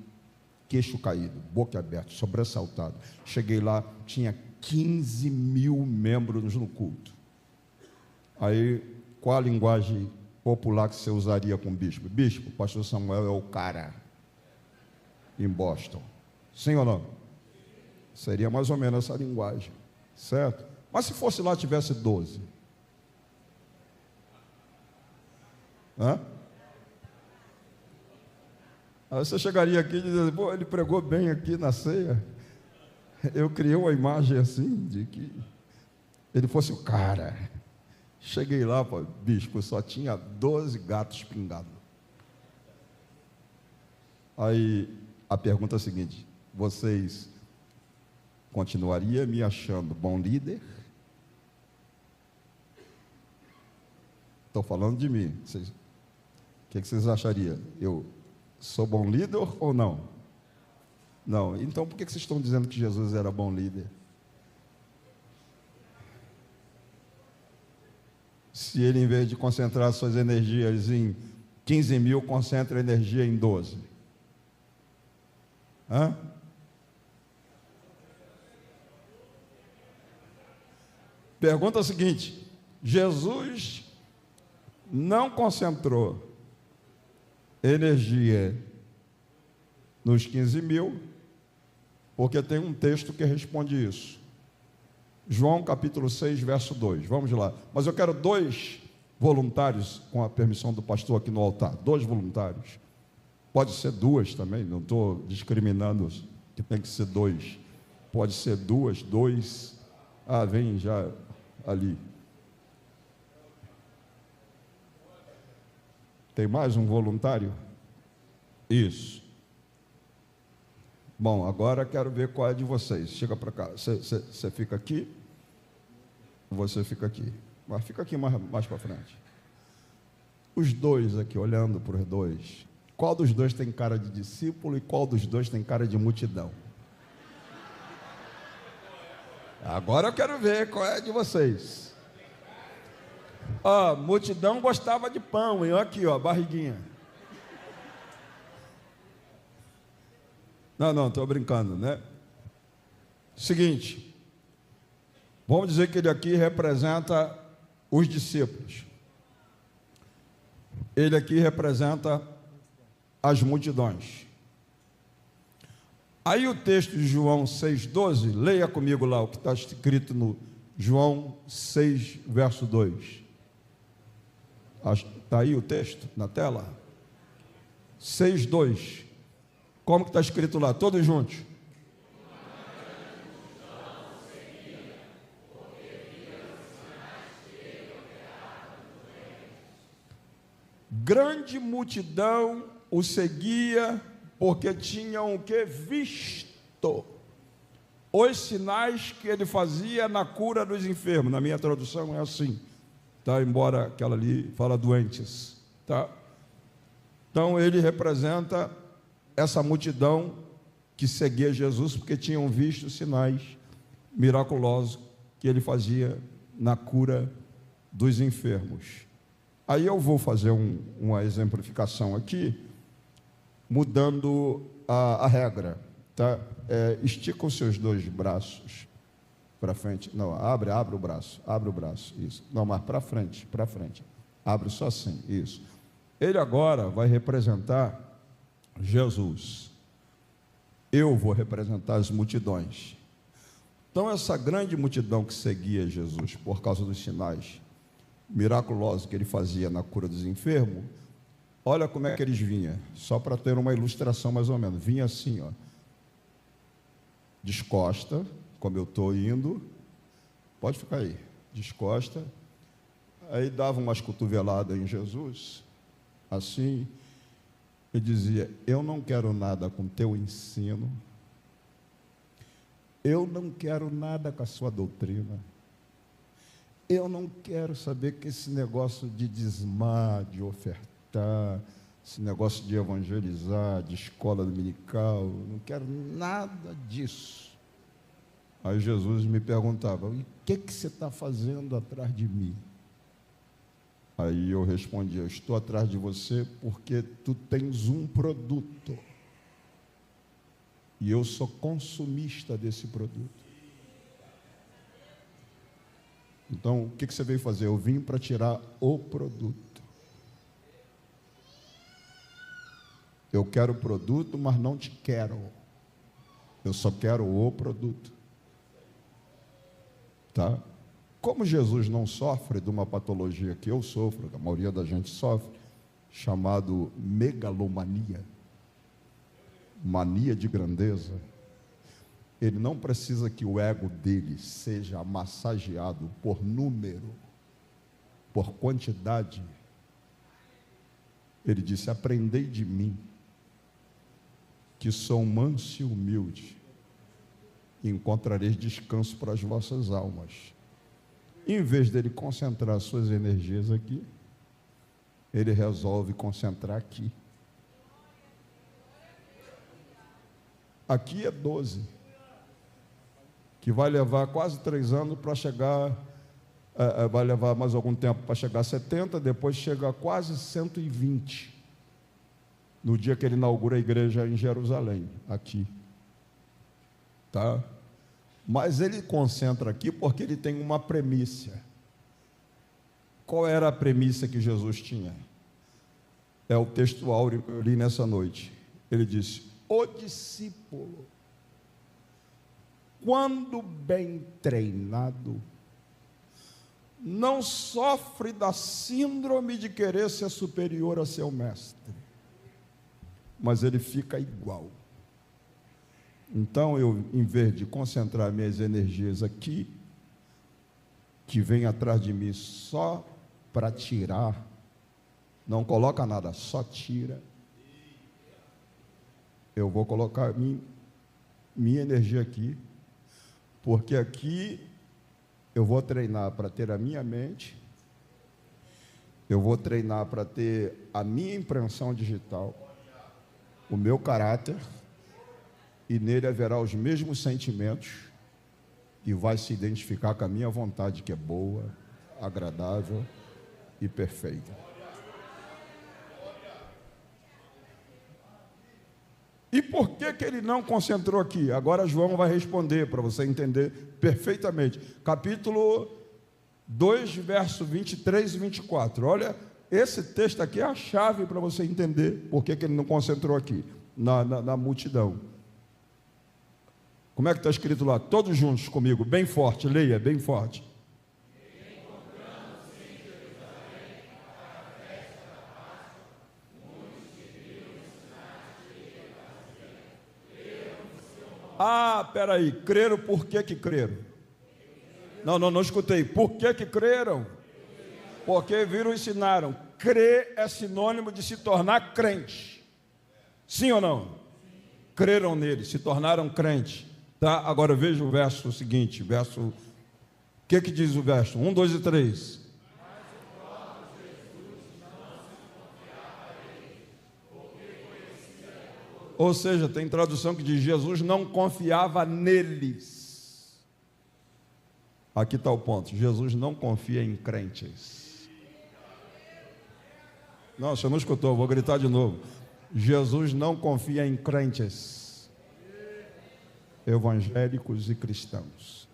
Speaker 1: queixo caído, boca aberta, sobressaltado. Cheguei lá, tinha 15 mil membros no culto. Aí, qual a linguagem popular que você usaria com o bispo? Bispo, o pastor Samuel é o cara em Boston. Sim ou não? Seria mais ou menos essa linguagem, certo? Mas se fosse lá, tivesse 12. Hã? Aí você chegaria aqui e dizer, pô, ele pregou bem aqui na ceia. Eu criei uma imagem assim, de que ele fosse o cara. Cheguei lá, pô, bispo, só tinha 12 gatos pingados. Aí a pergunta é a seguinte: vocês continuariam me achando bom líder? Estou falando de mim. O que vocês achariam? Eu sou bom líder ou não? Não. Então por que vocês estão dizendo que Jesus era bom líder? Se ele, em vez de concentrar suas energias em 15 mil, concentra a energia em 12. Hã? Pergunta a seguinte: Jesus não concentrou energia nos 15 mil, porque tem um texto que responde isso. João capítulo 6, verso 2. Vamos lá. Mas eu quero 2 voluntários, com a permissão do pastor aqui no altar. 2 voluntários. Pode ser 2 também, não estou discriminando que tem que ser 2. Pode ser 2, 2. Ah, vem já ali. Tem mais um voluntário? Isso. Bom, agora quero ver qual é de vocês. Chega para cá. Você fica aqui? Você fica aqui. Mas fica aqui mais para frente. Os 2 aqui, olhando para os 2. Qual dos 2 tem cara de discípulo e qual dos 2 tem cara de multidão? Agora eu quero ver qual é de vocês. Ó, multidão gostava de pão, hein? Olha aqui, ó, barriguinha. Não, estou brincando, né? Seguinte, vamos dizer que ele aqui representa os discípulos. Ele aqui representa as multidões. Aí o texto de João 6,12, leia comigo lá o que está escrito no João 6, verso 2. Está aí o texto na tela? 6,2. Como que está escrito lá? Todos juntos. Grande multidão o seguia, porque tinham o que? Visto os sinais que ele fazia na cura dos enfermos. Na minha tradução é assim, tá? Embora aquela ali fala doentes, tá? Então ele representa essa multidão que seguia Jesus, porque tinham visto os sinais miraculosos que ele fazia na cura dos enfermos. Aí eu vou fazer uma exemplificação aqui, mudando a regra, tá? Estica os seus 2 braços para frente. Não, abre o braço, isso. Não, mas para frente. Abre só assim, isso. Ele agora vai representar Jesus. Eu vou representar as multidões. Então, essa grande multidão que seguia Jesus por causa dos sinais miraculosos que ele fazia na cura dos enfermos, olha como é que eles vinham, só para ter uma ilustração mais ou menos. Vinha assim, ó, descosta, como eu estou indo, pode ficar aí, descosta, aí dava umas cotoveladas em Jesus, assim, e dizia: eu não quero nada com teu ensino, eu não quero nada com a sua doutrina, eu não quero saber que esse negócio de dizimar, de ofertar, esse negócio de evangelizar, de escola dominical, não quero nada disso. Aí Jesus me perguntava: o que você está fazendo atrás de mim? Aí eu respondia: eu estou atrás de você porque tu tens um produto, e eu sou consumista desse produto. Então, o que você veio fazer? Eu vim para tirar o produto. Eu quero o produto, mas não te quero. Eu só quero o produto. Tá? Como Jesus não sofre de uma patologia que eu sofro, que a maioria da gente sofre, chamado megalomania, mania de grandeza, ele não precisa que o ego dele seja massageado por número, por quantidade. Ele disse: aprendei de mim, que sou manso e humilde, e encontrareis descanso para as vossas almas. Em vez dele concentrar suas energias aqui, ele resolve concentrar aqui. Aqui é 12, que vai levar quase 3 anos para chegar, vai levar mais algum tempo para chegar a 70, depois chega a quase 120, no dia que ele inaugura a igreja em Jerusalém, aqui. Tá? Mas ele concentra aqui porque ele tem uma premissa. Qual era a premissa que Jesus tinha? É o texto áureo que eu li nessa noite. Ele disse: o discípulo, quando bem treinado, não sofre da síndrome de querer ser superior a seu mestre, mas ele fica igual. Então, eu, em vez de concentrar minhas energias aqui, que vem atrás de mim só para tirar, não coloca nada, só tira, eu vou colocar minha energia aqui, porque aqui eu vou treinar para ter a minha mente, eu vou treinar para ter a minha impressão digital, o meu caráter, e nele haverá os mesmos sentimentos, e vai se identificar com a minha vontade, que é boa, agradável e perfeita. E por que ele não concentrou aqui? Agora João vai responder para você entender perfeitamente. Capítulo 2, verso 23 e 24. Olha, esse texto aqui é a chave para você entender por que ele não concentrou aqui, na multidão. Como é que está escrito lá? Todos juntos comigo, bem forte, leia, bem forte. Ah, peraí, creram, por que creram? Não escutei. Por que creram? Porque viram e ensinaram. Crer é sinônimo de se tornar crente. Sim ou não? Creram nele, se tornaram crentes. Tá? Agora veja o verso seguinte, o que diz o verso? 1, 2 e 3. Ou seja, tem tradução que diz: Jesus não confiava neles. Aqui está o ponto: Jesus não confia em crentes. Não, você não escutou, vou gritar de novo. Jesus não confia em crentes, evangélicos e cristãos.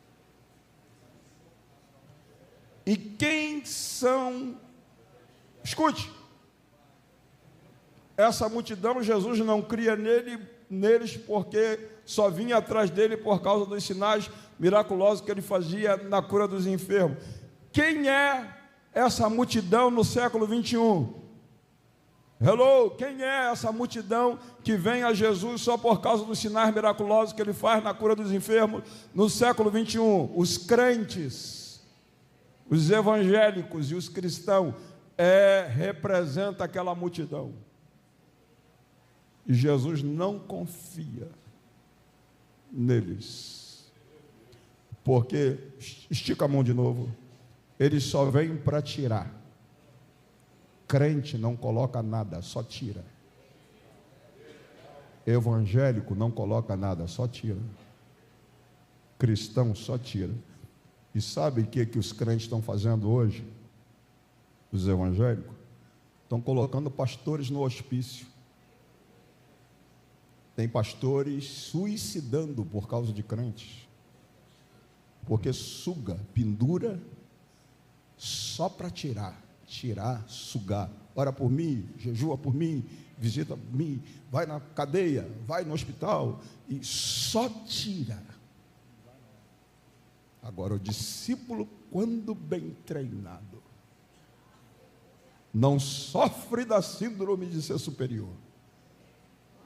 Speaker 1: E quem são? Escute, essa multidão, Jesus não cria neles porque só vinha atrás dele por causa dos sinais miraculosos que ele fazia na cura dos enfermos. Quem é essa multidão no século 21? Hello, quem é essa multidão que vem a Jesus só por causa dos sinais miraculosos que ele faz na cura dos enfermos no século 21? Os crentes, os evangélicos e os cristãos, representa aquela multidão. E Jesus não confia neles, porque, estica a mão de novo, eles só vêm para tirar. Crente não coloca nada, só tira. Evangélico não coloca nada, só tira. Cristão só tira. E sabe o que os crentes estão fazendo hoje? Os evangélicos estão colocando pastores no hospício. Tem pastores suicidando por causa de crentes, porque suga, pendura, só para tirar, sugar. Ora por mim, jejua por mim, visita por mim, vai na cadeia, vai no hospital, e só tira. Agora, o discípulo, quando bem treinado, não sofre da síndrome de ser superior,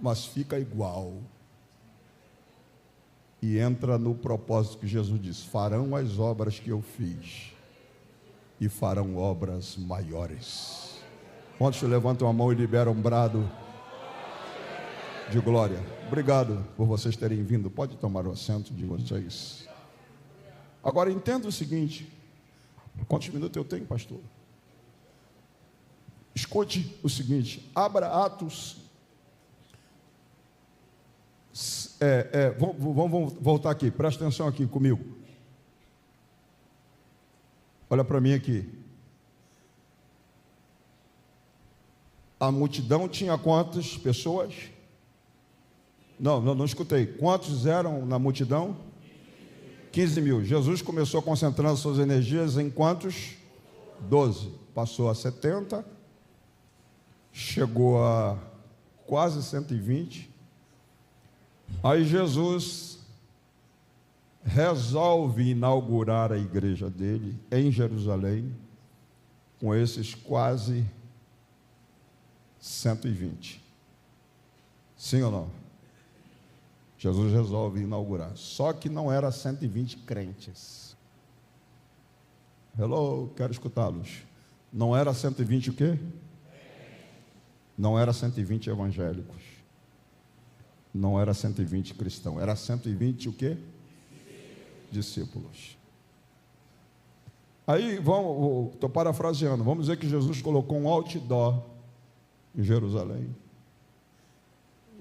Speaker 1: mas fica igual, e entra no propósito que Jesus diz: farão as obras que eu fiz, e farão obras maiores. Quantos levantam a mão e liberam um brado de glória? Obrigado por vocês terem vindo. Pode tomar o assento de vocês. Agora entenda o seguinte: quantos minutos eu tenho, pastor? Escute o seguinte, abra Atos. Vamos voltar aqui, presta atenção aqui comigo. Olha para mim aqui. A multidão tinha quantas pessoas? Não escutei. Quantos eram na multidão? 15 mil. Jesus começou concentrando suas energias em quantos? 12. Passou a 70. Chegou a quase 120. Aí Jesus resolve inaugurar a igreja dele em Jerusalém com esses quase 120. Sim ou não? Jesus resolve inaugurar. Só que não era 120 crentes. Hello, quero escutá-los. Não era 120 o quê? Não era 120 evangélicos. Não era 120 cristãos. Era 120 o quê? Discípulos. Aí, estou parafraseando, vamos dizer que Jesus colocou um outdoor em Jerusalém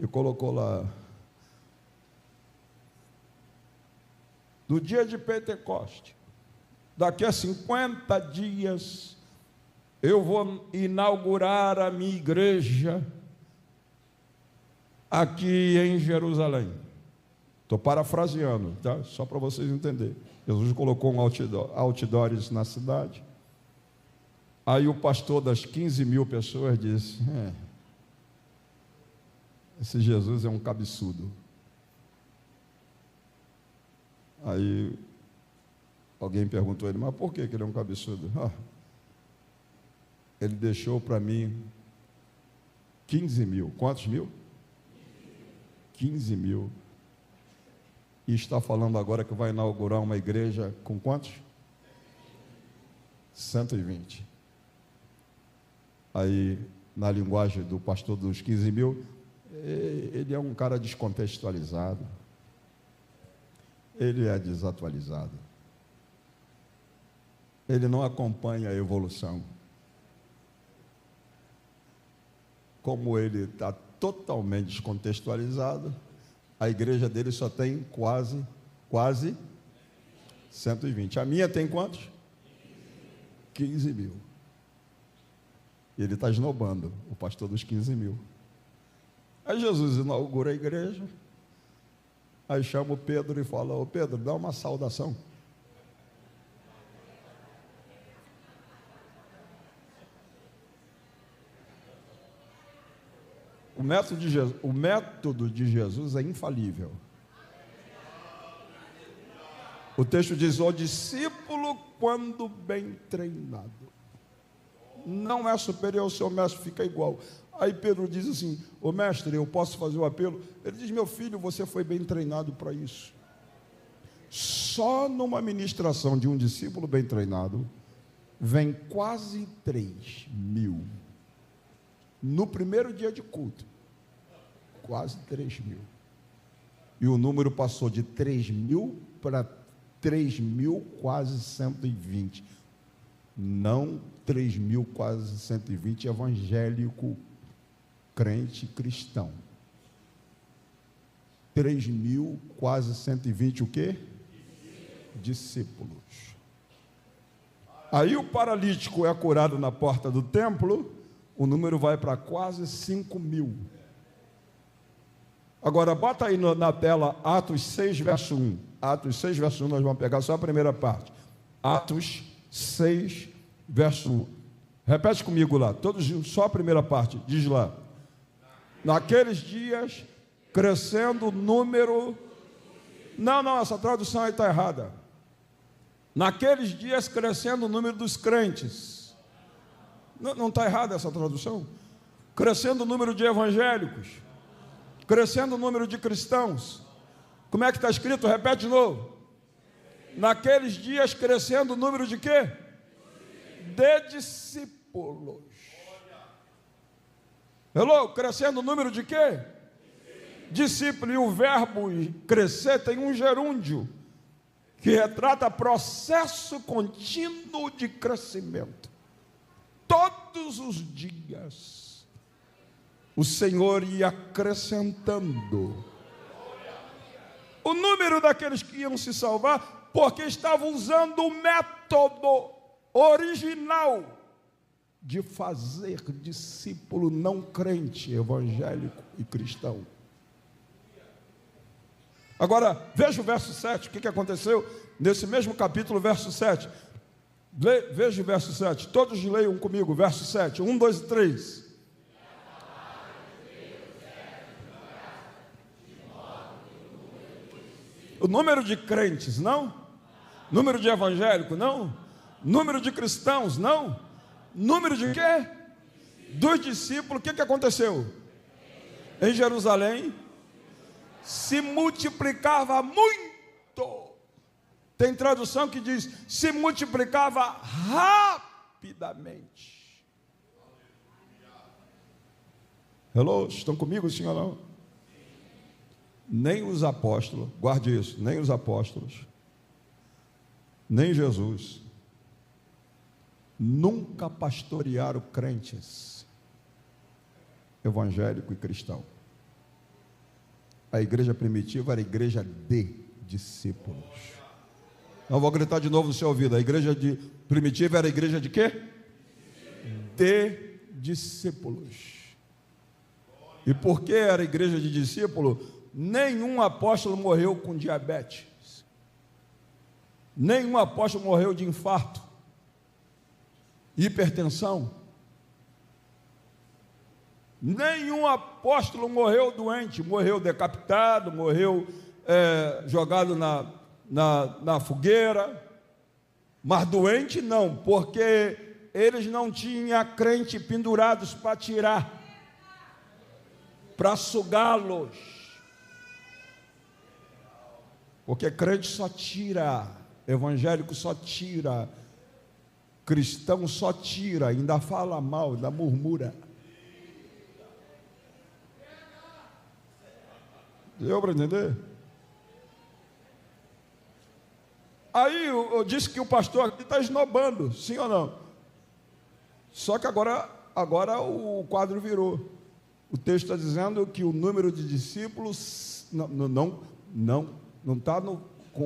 Speaker 1: e colocou lá: no dia de Pentecoste, daqui a 50 dias, eu vou inaugurar a minha igreja aqui em Jerusalém. Estou parafraseando, tá? Só para vocês entenderem. Jesus colocou um outdoors na cidade. Aí o pastor das 15 mil pessoas disse: esse Jesus é um cabeçudo. Aí alguém perguntou a ele: mas por que ele é um cabeçudo? Ele deixou para mim 15 mil. Quantos mil? 15 mil. E está falando agora que vai inaugurar uma igreja com quantos? 120. Aí, na linguagem do pastor dos 15 mil, ele é um cara descontextualizado. Ele é desatualizado. Ele não acompanha a evolução. Como ele está totalmente descontextualizado, a igreja dele só tem quase 120. A minha tem quantos? 15 mil. E ele está esnobando, o pastor dos 15 mil. Aí Jesus inaugura a igreja, aí chama o Pedro e fala: ô Pedro, dá uma saudação. O método de Jesus é infalível. O texto diz: o discípulo, quando bem treinado, não é superior ao seu mestre, fica igual. Aí Pedro diz assim: ô mestre, eu posso fazer o apelo? Ele diz: meu filho, você foi bem treinado para isso. Só numa ministração de um discípulo bem treinado, vem quase 3.000. No primeiro dia de culto, quase 3.000. E o número passou de 3.000 para 3.000 quase 120. Não 3.000 quase 120 evangélico, crente cristão. 3.000 quase 120 o quê? Discípulos. Aí o paralítico é curado na porta do templo, o número vai para quase 5.000. Agora bota aí na tela Atos 6, verso 1. Atos 6, verso 1, nós vamos pegar só a primeira parte. Atos 6, verso 1. Repete comigo lá, todos juntos, só a primeira parte, diz lá. Naqueles dias, crescendo o número... Não, essa tradução aí está errada. Naqueles dias, crescendo o número dos crentes. Não está errada essa tradução? Crescendo o número de evangélicos. Crescendo o número de cristãos. Como é que está escrito? Repete de novo. Naqueles dias, crescendo o número de quê? De discípulos. Hello? Crescendo o número de quê? Discípulo. E o verbo crescer tem um gerúndio que retrata processo contínuo de crescimento. Todos os dias o Senhor ia acrescentando o número daqueles que iam se salvar, porque estavam usando o método original de fazer discípulo não crente, evangélico e cristão. Agora, veja o verso 7, o que aconteceu nesse mesmo capítulo, verso 7. Veja o verso 7, todos leiam comigo, verso 7, 1, 2 e 3. O número de crentes, não? Número de evangélicos, não? Número de cristãos, não? Número de quê? Dos discípulos. O que aconteceu? Em Jerusalém se multiplicava muito. Tem tradução que diz: se multiplicava rapidamente. Hello, estão comigo, sim ou não? Nem os apóstolos, guarde isso, nem os apóstolos, nem Jesus, nunca pastorearam crentes, evangélico e cristão. A igreja primitiva era a igreja de discípulos. Eu vou gritar de novo no seu ouvido. A igreja primitiva era a igreja de quê? De discípulos. E por que era a igreja de discípulo? Nenhum apóstolo morreu com diabetes. Nenhum apóstolo morreu de infarto, hipertensão. Nenhum apóstolo morreu doente, morreu decapitado, morreu jogado na fogueira. Mas doente não, porque eles não tinham crente pendurados para tirar, para sugá-los. Porque crente só tira, evangélico só tira, cristão só tira, ainda fala mal, ainda murmura. Deu para entender? Aí eu disse que o pastor aqui está esnobando, sim ou não? Só que agora o quadro virou. O texto está dizendo que o número de discípulos não está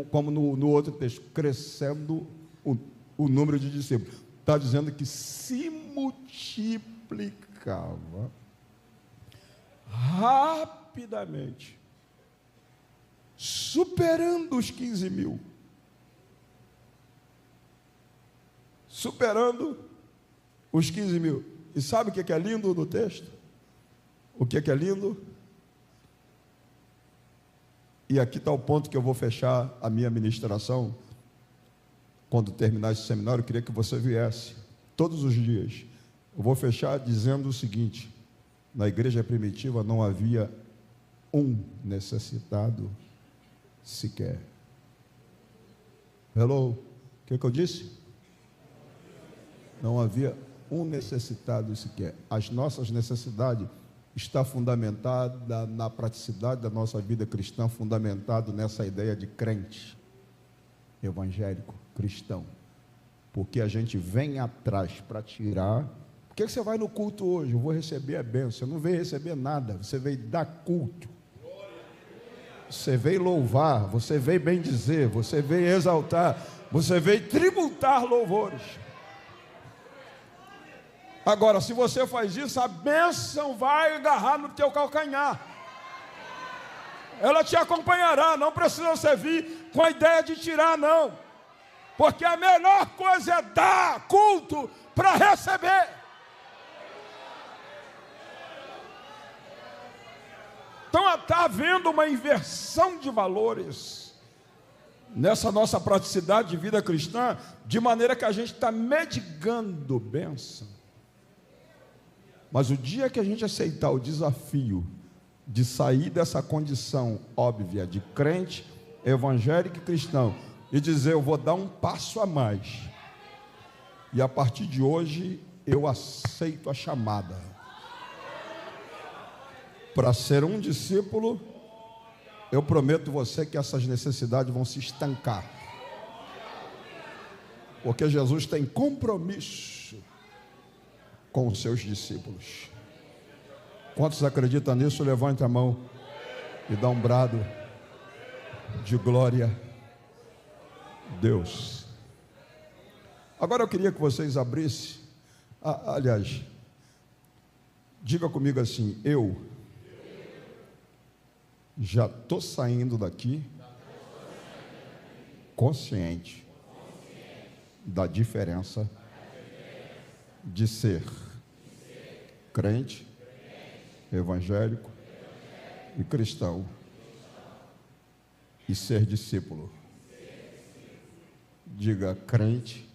Speaker 1: como no outro texto, crescendo o número de discípulos. Está dizendo que se multiplicava rapidamente, superando os 15.000. Superando os 15.000. E sabe o que é lindo no texto? O que é lindo? E aqui está o ponto que eu vou fechar a minha ministração. Quando terminar esse seminário, eu queria que você viesse todos os dias. Eu vou fechar dizendo o seguinte: na igreja primitiva não havia um necessitado sequer. Hello? O que eu disse? Não havia um necessitado sequer. As nossas necessidades estão fundamentadas na praticidade da nossa vida cristã, fundamentado nessa ideia de crente, evangélico, cristão. Porque a gente vem atrás para tirar. Por que você vai no culto hoje? Eu vou receber a bênção. Você não veio receber nada, você veio dar culto. Você veio louvar, você veio bendizer, você veio exaltar, você veio tributar louvores. Agora, se você faz isso, a bênção vai agarrar no teu calcanhar. Ela te acompanhará, não precisa você vir com a ideia de tirar, não. Porque a melhor coisa é dar culto para receber. Então está havendo uma inversão de valores nessa nossa praticidade de vida cristã, de maneira que a gente está mendigando bênção. Mas o dia que a gente aceitar o desafio de sair dessa condição óbvia de crente, evangélico e cristão, e dizer: eu vou dar um passo a mais, e a partir de hoje eu aceito a chamada para ser um discípulo, eu prometo você que essas necessidades vão se estancar, porque Jesus tem compromisso com os seus discípulos. Quantos acreditam nisso? Levante a mão e dá um brado de glória a Deus. Agora eu queria que vocês abrissem, aliás, diga comigo assim: eu já estou saindo daqui consciente da diferença de ser crente, evangélico e cristão, e ser discípulo. Diga: crente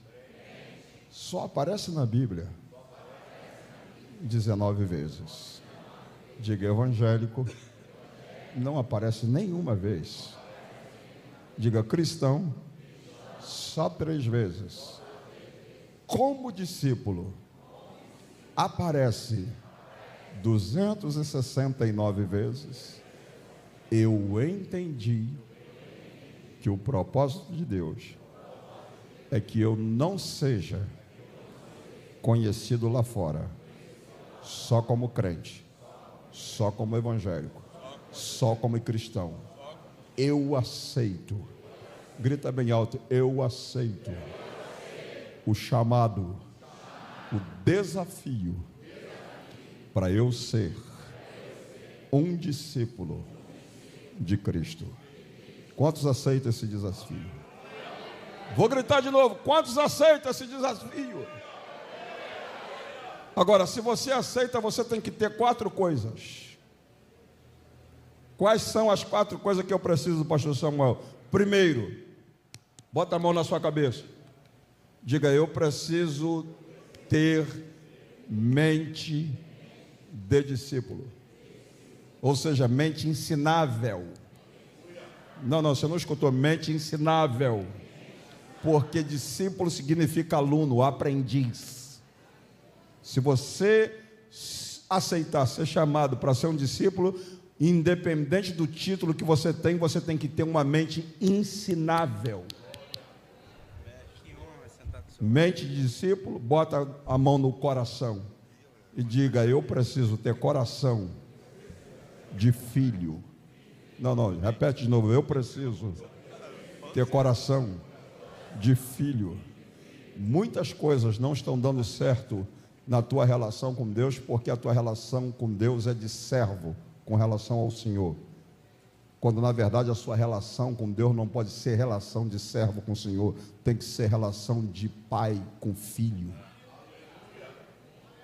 Speaker 1: só aparece na Bíblia 19 vezes. Diga: evangélico não aparece nenhuma vez. Diga: cristão só 3 vezes. Como discípulo aparece 269 vezes. Eu entendi que o propósito de Deus é que eu não seja conhecido lá fora só como crente, só como evangélico, só como cristão. Eu aceito, grita bem alto: eu aceito o chamado, o desafio para eu ser um discípulo de Cristo. Quantos aceitam esse desafio? Vou gritar de novo: quantos aceitam esse desafio? Agora, se você aceita, você tem que ter 4 coisas. Quais são as 4 coisas que eu preciso, pastor Samuel? Primeiro, bota a mão na sua cabeça. Diga: eu preciso ter mente de discípulo. Ou seja, mente ensinável. Não, você não escutou. Mente ensinável. Porque discípulo significa aluno, aprendiz. Se você aceitar ser chamado para ser um discípulo, independente do título que você tem que ter uma mente ensinável. Mente de discípulo, bota a mão no coração e diga: eu preciso ter coração de filho. Não, repete de novo: eu preciso ter coração de filho. Muitas coisas não estão dando certo na tua relação com Deus, porque a tua relação com Deus é de servo com relação ao Senhor, quando na verdade a sua relação com Deus não pode ser relação de servo com o Senhor, tem que ser relação de pai com filho.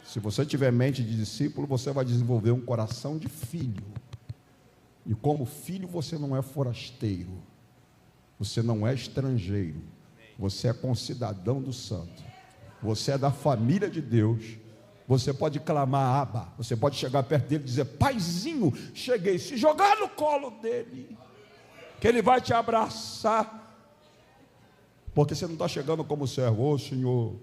Speaker 1: Se você tiver mente de discípulo, você vai desenvolver um coração de filho. E como filho, você não é forasteiro, você não é estrangeiro, você é concidadão do santo, você é da família de Deus. Você pode clamar Abba, você pode chegar perto dele e dizer: paizinho, cheguei, se jogar no colo dele, que ele vai te abraçar, porque você não está chegando como servo. Ô Senhor,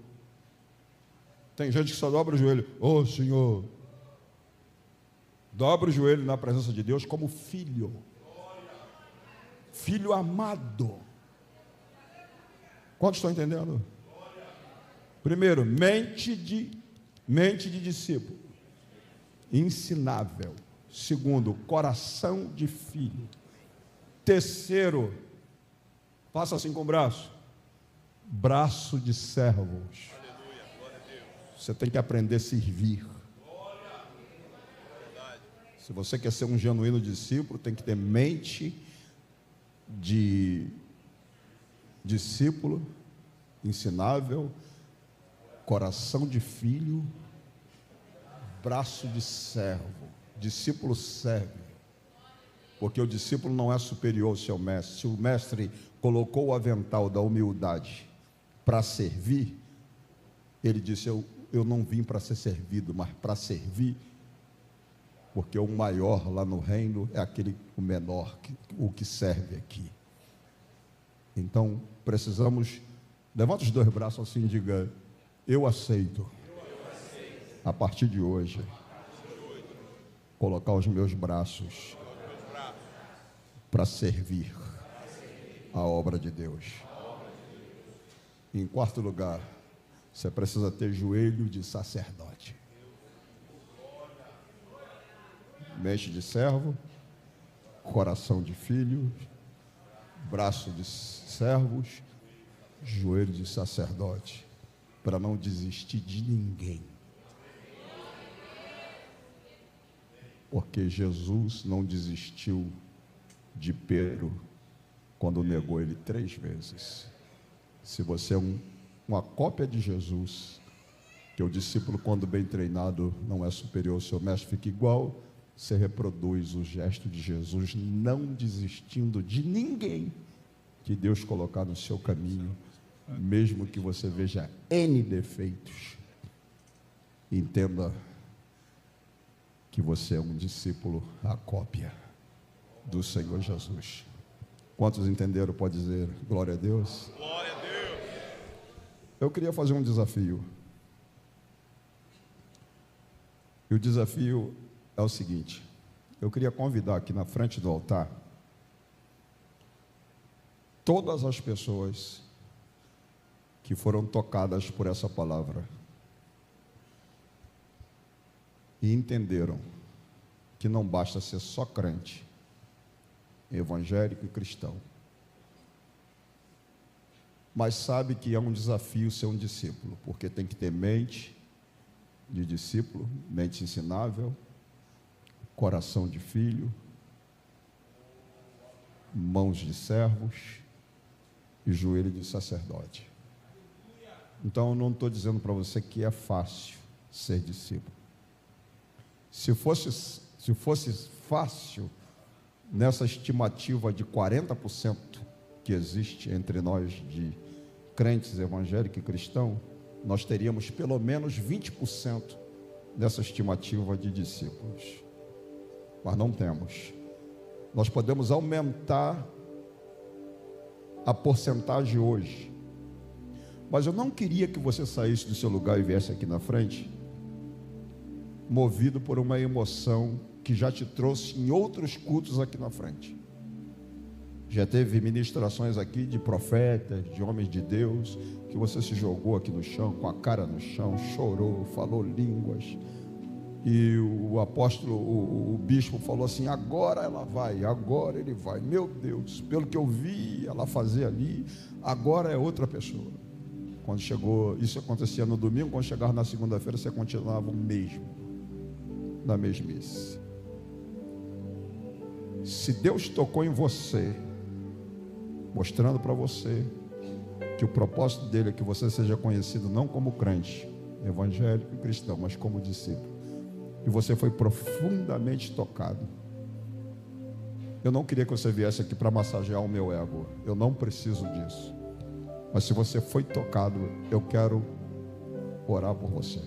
Speaker 1: tem gente que só dobra o joelho. Ô Senhor, dobra o joelho na presença de Deus como filho, filho amado. Quantos estão entendendo? Primeiro, mente de discípulo, ensinável. Segundo, coração de filho. Terceiro, faça assim com o braço, braço de servos. Você tem que aprender a servir. Se você quer ser um genuíno discípulo, tem que ter mente de discípulo, ensinável, coração de filho, braço de servo. Discípulo serve, porque o discípulo não é superior ao seu mestre. Se o mestre colocou o avental da humildade para servir, ele disse: eu não vim para ser servido, mas para servir, porque o maior lá no reino é o menor, o que serve aqui. Então precisamos, levanta os dois braços assim e diga: eu aceito, a partir de hoje, colocar os meus braços para servir a obra de Deus. Em quarto lugar, você precisa ter joelho de sacerdote, mente de servo, coração de filho, braço de servos, joelho de sacerdote, para não desistir de ninguém. Porque Jesus não desistiu de Pedro quando negou ele 3 vezes. Se você é uma cópia de Jesus, que o discípulo, quando bem treinado, não é superior ao seu mestre, fica igual, você reproduz o gesto de Jesus, não desistindo de ninguém que Deus colocar no seu caminho, mesmo que você veja N defeitos. Entenda que você é um discípulo, a cópia do Senhor Jesus. Quantos entenderam? Pode dizer glória a Deus.
Speaker 2: Glória a Deus.
Speaker 1: Eu queria fazer um desafio. E o desafio é o seguinte: eu queria convidar aqui na frente do altar todas as pessoas que foram tocadas por essa palavra e entenderam que não basta ser só crente, evangélico e cristão, mas sabe que é um desafio ser um discípulo, porque tem que ter mente de discípulo, mente ensinável, coração de filho, mãos de servos e joelho de sacerdote. Então eu não estou dizendo para você que é fácil ser discípulo. Se fosse fácil, nessa estimativa de 40% que existe entre nós de crentes evangélicos e cristãos, nós teríamos pelo menos 20% dessa estimativa de discípulos. Mas não temos. Nós podemos aumentar a porcentagem hoje. Mas eu não queria que você saísse do seu lugar e viesse aqui na frente movido por uma emoção que já te trouxe em outros cultos aqui na frente. Já teve ministrações aqui de profetas, de homens de Deus, que você se jogou aqui no chão, com a cara no chão, chorou, falou línguas, e o apóstolo, o bispo falou assim: agora ela vai, agora ele vai. Meu Deus, pelo que eu vi ela fazer ali, agora é outra pessoa. Quando chegou, isso acontecia no domingo, quando chegava na segunda-feira, você continuava o mesmo, na mesmice. Se Deus tocou em você, mostrando para você que o propósito dele é que você seja conhecido não como crente evangélico e cristão, mas como discípulo. E você foi profundamente tocado. Eu não queria que você viesse aqui para massagear o meu ego. Eu não preciso disso. Mas se você foi tocado, eu quero orar por você.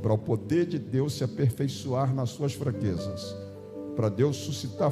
Speaker 1: Para o poder de Deus se aperfeiçoar nas suas fraquezas. Para Deus suscitar